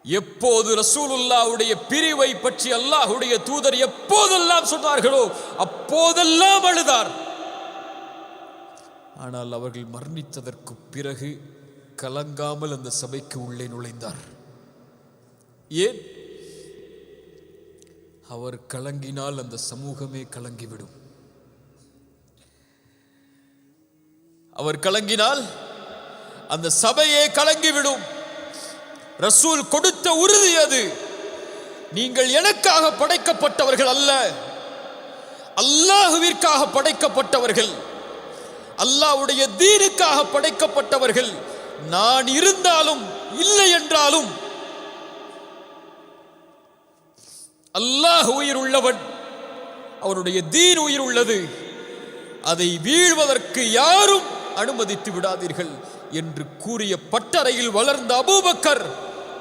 எப்போது ரசூலுல்லாஹ்வுடைய பிரிவை பற்றி அல்லாஹ்வுடைய தூதர் எப்போதெல்லாம் சொன்னார்களோ அப்போதெல்லாம் அழுதார். ஆனால் அவர்கள் மரணித்ததற்கு பிறகு கலங்காமல் அந்த சபைக்கு உள்ளே நுழைந்தார். ஏன்? அவர் கலங்கினால் அந்த சமூகமே கலங்கிவிடும். அவர் கலங்கினால் அந்த சபையே கலங்கிவிடும். ரசூல் கொடுத்த உறுதி அது. நீங்கள் எனக்காக படைக்கப்பட்டவர்கள் அல்ல, அல்லாஹ்விற்காக படைக்கப்பட்டவர்கள், அல்லாஹ்வுடைய தீனுக்காக படைக்கப்பட்டவர்கள். நான் இருந்தாலும் இல்லை என்றாலும் அல்லாஹ் உயிர் உள்ளவன், அவனுடைய தீன் உயிர் உள்ளது, அதை வீழ்வதற்கு யாரும் அனுமதித்து விடாதீர்கள் என்று கூறிய பட்டறையில் வளர்ந்த அபூபக்கர்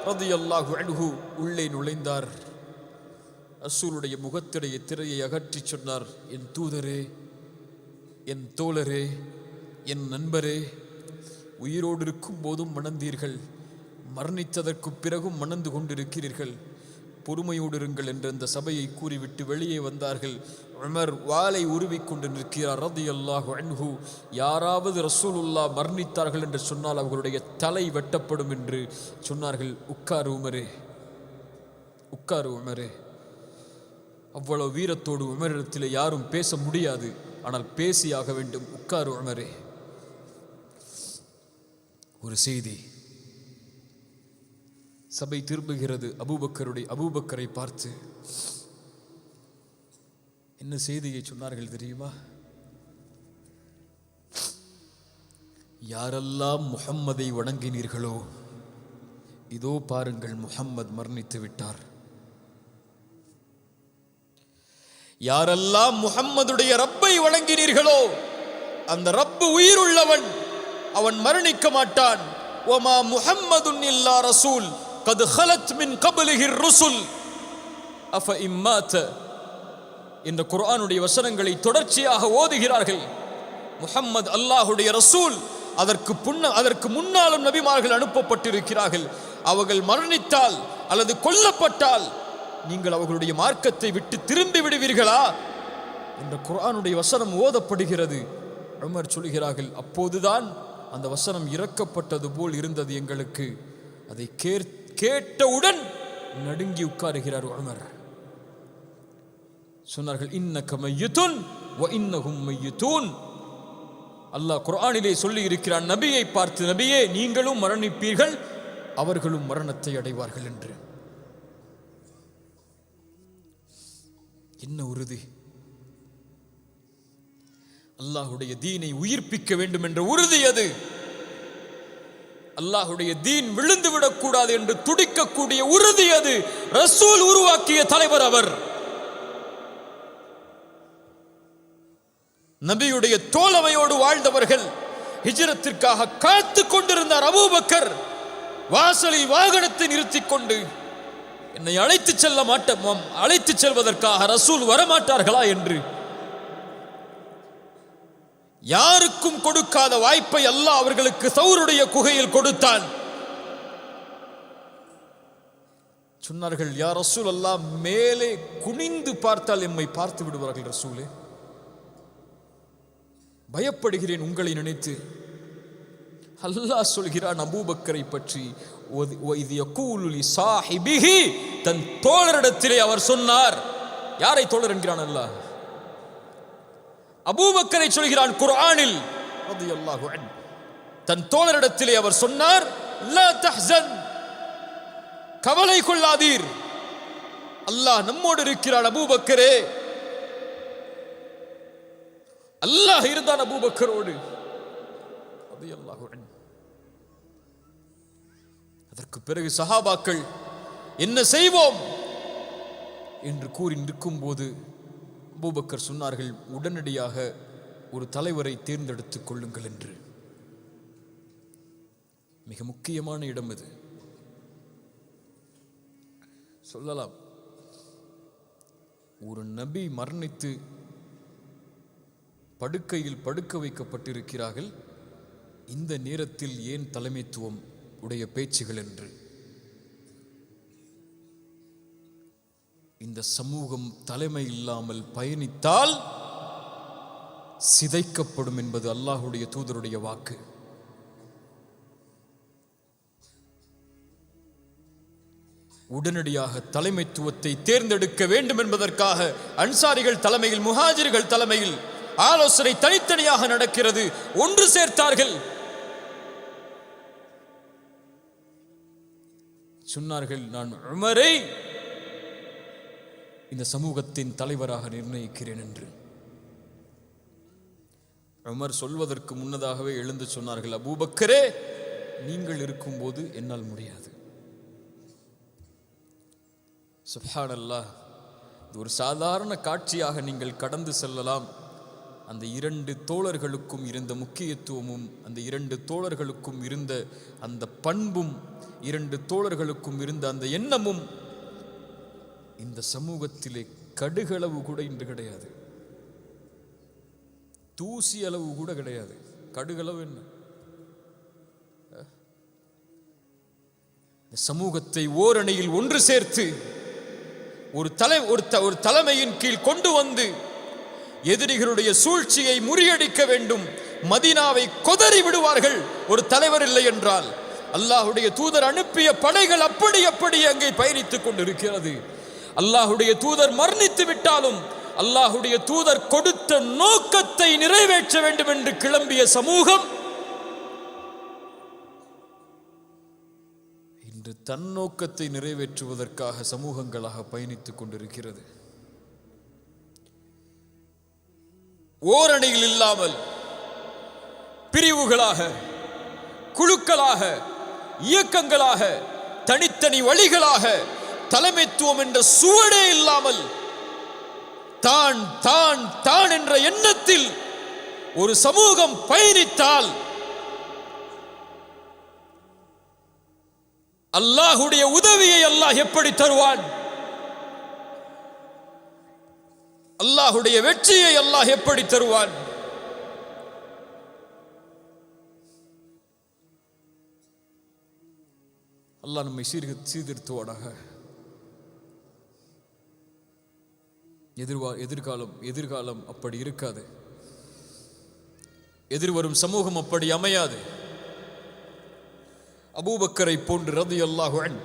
ரலியல்லாஹு அன்ஹு உள்ளே நுழைந்தார். ரசூலுடைய முகத்திடைய திரையை அகற்றி சொன்னார், என் தூதரே, என் தோழரே, என் நண்பரே, உயிரோடு இருக்கும் போதும் மணந்தீர்கள், மரணித்ததற்கு பிறகும் மணந்து கொண்டிருக்கிறீர்கள், பொறுமையோடு இருங்கள் என்று அந்த சபையை கூறிவிட்டு வெளியே வந்தார்கள். உமர் வாளை உருவிக்கொண்டு நிற்கிறார் ரலியல்லாஹு அன்ஹு. யாராவது ரசூலுல்லாஹ் மரணித்தார்கள் என்று சொன்னால் அவர்களுடைய தலை வெட்டப்படும் என்று சொன்னார்கள். உட்காரு உமரே, உட்காரு உமரே. அவ்வளவு வீரத்தோடு உமரிடத்தில் யாரும் பேச முடியாது, ஆனால் பேசியாக வேண்டும். உட்காரு உமரே. ஒரு செய்தி சபை திரும்புகிறது. அபூபக்கரை பார்த்து என்ன செய்தியை சொன்னார்கள் தெரியுமா? யாரெல்லாம் முஹம்மதை வணங்கினீர்களோ, இதோ பாருங்கள், முஹம்மது மரணித்து விட்டார். யாரெல்லாம் முஹம்மதுடைய ரப்பை வணங்கினீர்களோ, அந்த ரப்பு உயிர் உள்ளவன், அவன் மரணிக்க மாட்டான். வமா முஹம்மதுன் இல்லா ரசூல் கத் ஹலத் மின் கப்லிஹி ருசுல் அஃப இம்மாத என்ற குர்ஆனுடைய வசனங்களை தொடர்ச்சியாக ஓதுகிறார்கள். முஹம்மது அல்லாஹுடைய ரசூல், அதற்கு முன்னாலும் நபிமார்கள் அனுப்பப்பட்டிருக்கிறார்கள். அவர்கள் மரணித்தால் அல்லது கொல்லப்பட்டால் நீங்கள் அவர்களுடைய மார்க்கத்தை விட்டு திரும்பி விடுவீர்களா என்ற குர்ஆனுடைய வசனம் ஓதப்படுகிறது. உமர் சொல்கிறார்கள், அப்போதுதான் அந்த வசனம் இறக்கப்பட்டது போல் இருந்தது எங்களுக்கு. அதை கேட்டவுடன் நடுங்கி உட்காருகிறார் உமர். சொன்னார்கள், இன்னக மையித்துன் வ இன்னஹும் மையித்தூன். அல்லாஹ் குர்ஆனிலே சொல்லி இருக்கிறான், நபியை பார்த்து, நபியே நீங்களும் மரணிப்பீர்கள், அவர்களும் மரணத்தை அடைவார்கள் என்று. என்ன உறுதி! அல்லாஹுடைய தீனை உயிர்ப்பிக்க வேண்டும் என்ற உறுதி அது. அல்லாஹுடைய தீன் விழுந்து விடக்கூடாது என்று துடிக்கக்கூடிய உறுதி அது. ரசூல் உருவாக்கிய தலைவர் அவர். நபியுடைய தோழமையோடு வாழ்ந்தவர்கள். ஹிஜ்ரத்திற்காக காத்து கொண்டிருந்தார் அபூபக்கர். வாசலில் வாகனத்தை நிறுத்திக் கொண்டு, என்னை அழைத்து செல்வதற்காக ரசூல் வரமாட்டார்களா என்று யாருக்கும் கொடுக்காத வாய்ப்பை அல்லாஹ் அவர்களுக்கு சௌருடைய குகையில் கொடுத்தான். சொன்னார்கள், யா ரசூல் அல்லாஹ், மேலே குனிந்து பார்த்தால் எம்மை பார்த்து விடுவார்கள் ரசூலே, பயப்படுகிறேன் உங்களை நினைத்து. அல்லாஹ் சொல்கிறான் அபூபக்கரை பற்றி, தன் தோழரிடத்திலே அவர் சொன்னார். யாரை தோழர் என்கிறான் அல்லாஹ்? அபூபக்கரை சொல்கிறான் குர்ஆனில் ரலியல்லாஹு அன்ஹு. தன் தோழரிடத்திலே அவர் சொன்னார், லா தஹ்சன், கவலை கொள்ளாதீர், அல்லாஹ் நம்மோடு இருக்கிறான். அபூபக்கரே, அல்லாஹ் இருந்தான் அபூபக்கரோடு ரலியல்லாஹு அன்ஹு. அதற்கு பிறகு சஹாபாக்கள் என்ன செய்வோம் என்று கூறி நிற்கும் போது அபூபக்கர் சொன்னார்கள், உடனடியாக ஒரு தலைவரை தேர்ந்தெடுத்துக் கொள்ளுங்கள் என்று. மிக முக்கியமான இடம் இது. சொல்லலாம், ஒரு நபி மரணித்து படுக்கையில் படுக்க வைக்கப்பட்டிருக்கிறார்கள், இந்த நேரத்தில் ஏன் தலைமைத்துவம் உடைய பேச்சுகள் என்று. இந்த சமூகம் தலைமை இல்லாமல் பயணித்தால் சிதைக்கப்படும் என்பது அல்லாஹுடைய தூதருடைய வாக்கு. உடனடியாக தலைமைத்துவத்தை தேர்ந்தெடுக்க வேண்டும் என்பதற்காக அன்சாரிகள் தலைமையில், முஹாஜிர்கள் தலைமையில் ஆலோசனை தனித்தனியாக நடக்கிறது. ஒன்று சேர்த்தார்கள். சொன்னார்கள், நான் உமரை இந்த சமூகத்தின் தலைவராக நிர்ணயிக்கிறேன் என்று. உமர் சொல்வதற்கு முன்னதாகவே எழுந்து சொன்னார்கள், அபூபக்கரே, நீங்கள் இருக்கும்போது என்னால் முடியாது. சுப்ஹானல்லாஹ். ஒரு சாதாரண காட்சியாக நீங்கள் கடந்து செல்லலாம். அந்த 2 தோழர்களுக்கும் இருந்த முக்கியத்துவமும், அந்த 2 தோழர்களுக்கும் இருந்த அந்த பண்பும், 2 தோழர்களுக்கும் இருந்த அந்த எண்ணமும் இந்த சமூகத்திலே கடுகளவு கூட இன்று கிடையாது. தூசி அளவு கூட கிடையாது. கடுகளவு என்ன? இந்த சமூகத்தை ஓரணியில் ஒன்று சேர்த்து ஒரு தலைமையின் கீழ் கொண்டு வந்து எதிரிகளுடைய சூழ்ச்சியை முறியடிக்க வேண்டும். மதீனாவை கொதறி விடுவார்கள் ஒரு தலைவர் இல்லை என்றால். அல்லாஹுடைய தூதர் அனுப்பிய படைகள் அப்படி அங்கே பயணித்துக் கொண்டிருக்கிறது. அல்லாஹுடைய தூதர் மரணித்து விட்டாலும் அல்லாஹுடைய தூதர் கொடுத்த நோக்கத்தை நிறைவேற்ற வேண்டும் என்று கிளம்பிய சமூகம் இன்று தன் நோக்கத்தை நிறைவேற்றுவதற்காக சமூகங்களாக பயணித்துக் கொண்டிருக்கிறது. ஓரணியில் இல்லாமல் பிரிவுகளாக, குழுக்களாக, இயக்கங்களாக, தனித்தனி வழிகளாக, தலைமைத்துவம் என்ற சுவடே இல்லாமல் தான் தான் தான் என்ற எண்ணத்தில் ஒரு சமூகம் பயணித்தால் அல்லாஹுடைய உதவியை அல்லாஹ் எப்படி தருவான்? அல்லாஹுடைய வெற்றியை அல்லாஹ் எப்படி தருவான்? அல்லாஹ் நம்மை சீர்திருத்துவானாக. எதிர்காலம் அப்படி இருக்காது. எதிர்வரும் சமூகம் அப்படி அமையாது. அபூபக்கரை போன்று ரலியல்லாஹு அன்ஹு,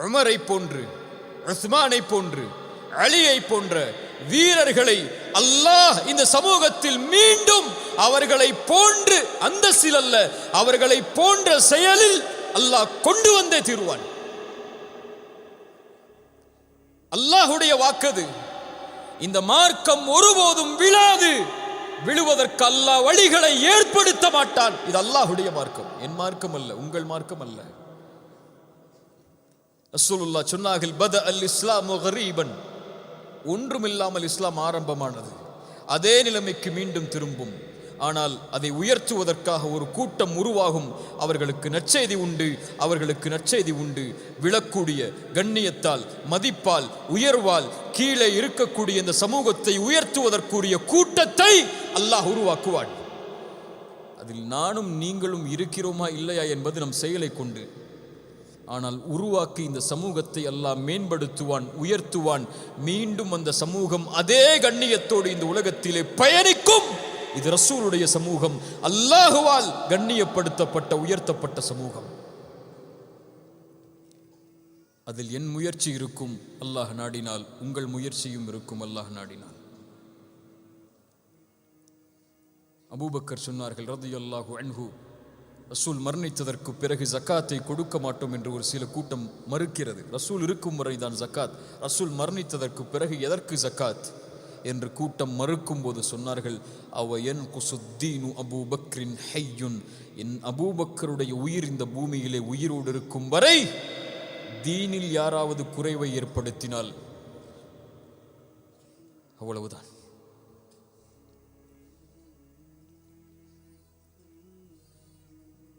உமரை போன்று, உஸ்மானை போன்று, அலியை போன்ற வீரர்களை அல்லாஹ் இந்த சமூகத்தில் மீண்டும் அவர்களை போன்று அந்தஸ்தில் அல்ல, அவர்களை போன்ற செயலில் அல்லாஹ் கொண்டு வந்தே தீருவான். அல்லாஹுடைய வாக்கது. இந்த மார்க்கம் ஒருபோதும் விழாது. விழுவதற்கு அல்லாஹ் வழிகளை ஏற்படுத்த மாட்டான். இது அல்லாஹுடைய மார்க்கம், என் மார்க்கம் அல்ல, உங்கள் மார்க்கம் அல்ல. ரசூலுல்லாஹ் சொன்னார்கள், பத அல் இஸ்லாமு கரீபன், ஒன்றுமில்லாமல் இஸ்லாம் ஆரம்பமானது, அதே நிலைமைக்கு மீண்டும் திரும்பும். ஆனால் அதை உயர்த்துவதற்காக ஒரு கூட்டம் உருவாகும். அவர்களுக்கு நற்செய்தி உண்டு. விழக்கூடிய கண்ணியத்தால், மதிப்பால், உயர்வால் கீழே இருக்கக்கூடிய இந்த சமூகத்தை உயர்த்துவதற்குரிய கூட்டத்தை அல்லாஹ் உருவாக்குவான். அதில் நானும் நீங்களும் இருக்கிறோமா இல்லையா என்பது நம் செயலை கொண்டு. ஆனால் உருவாக்கி இந்த சமூகத்தை அல்லாஹ் மேம்படுத்துவான், உயர்த்துவான். மீண்டும் அந்த சமூகம் அதே கண்ணியத்தோடு இந்த உலகத்திலே பயணிக்கும். இது ரசூலுடைய சமூகம், அல்லாஹுவால் கண்ணியப்படுத்தப்பட்ட, உயர்த்தப்பட்ட சமூகம். அதில் என் முயற்சி இருக்கும் அல்லாஹ் நாடினால், உங்கள் முயற்சியும் இருக்கும் அல்லாஹ் நாடினால். அபூபக்கர் சொன்னார்கள் ரலியல்லாஹு அன்ஹு, ரசூல் மரணித்ததற்கு பிறகு ஜக்காத்தை கொடுக்க மாட்டோம் என்று ஒரு சில கூட்டம் மறுக்கிறது. ரசூல் இருக்கும் வரைதான் ஜக்காத், ரசூல் மரணித்ததற்கு பிறகு எதற்கு ஜக்காத் என்று கூட்டம் மறுக்கும் போது சொன்னார்கள், அவயன் குசுத்தீனு அபூபக்ரின் ஹையுன், என் அபூபக்கருடைய உயிர் இந்த பூமியிலே உயிரோடு இருக்கும் வரை தீனில் யாராவது குறைவை ஏற்படுத்தினால் அவ்வளவுதான்.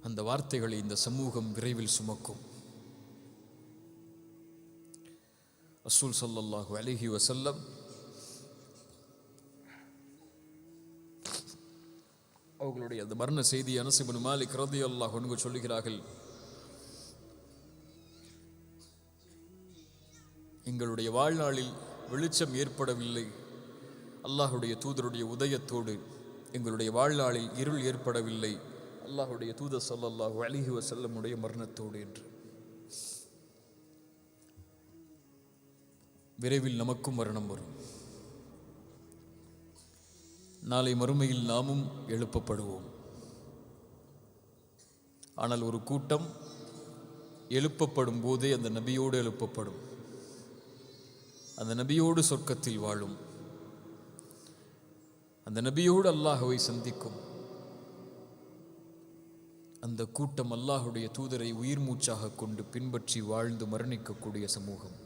அந்த வார்த்தைகளை இந்த சமூகம் விரைவில் சுமக்கும். ரசூல் ஸல்லல்லாஹு அலைஹி வஸல்லம் அவர்களுடைய அந்த மரண செய்தி அனஸ் இப்னு மாலிக் ரலியல்லாஹு அன்ஹு சொல்லுகிறார்கள், எங்களுடைய வாழ்நாளில் வெளிச்சம் ஏற்படவில்லை, அல்லாஹுடைய தூதருடைய உதயத்தோடு எங்களுடைய வாழ்நாளில் இருள் ஏற்படவில்லை, அல்லாஹுடைய தூதர் ஸல்லல்லாஹு அலைஹி வஸல்லமுடைய மரணத்தோடு என்று. விரைவில் நமக்கும் மரணம் வரும். நாளை மறுமையில் நாமும் எழுப்பப்படுவோம். ஆனால் ஒரு கூட்டம் எழுப்பப்படும் போதே அந்த நபியோடு எழுப்பப்படும், அந்த நபியோடு சொர்க்கத்தில் வாழும், அந்த நபியோடு அல்லாஹ்வை சந்திக்கும். அந்த கூட்டம் அல்லாஹுடைய தூதரை உயிர் மூச்சாக கொண்டு பின்பற்றி வாழ்ந்து மரணிக்கக்கூடிய சமூகம்.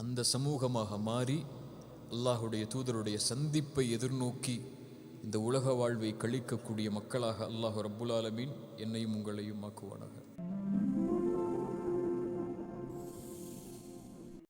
அந்த சமூகமாக மாறி அல்லாஹுடைய தூதருடைய சந்திப்பை எதிர்நோக்கி இந்த உலக வாழ்வை கழிக்கக்கூடிய மக்களாக அல்லாஹ் ரப்புல் ஆலமீன் என்னையும் உங்களையும் ஆக்குவானாக.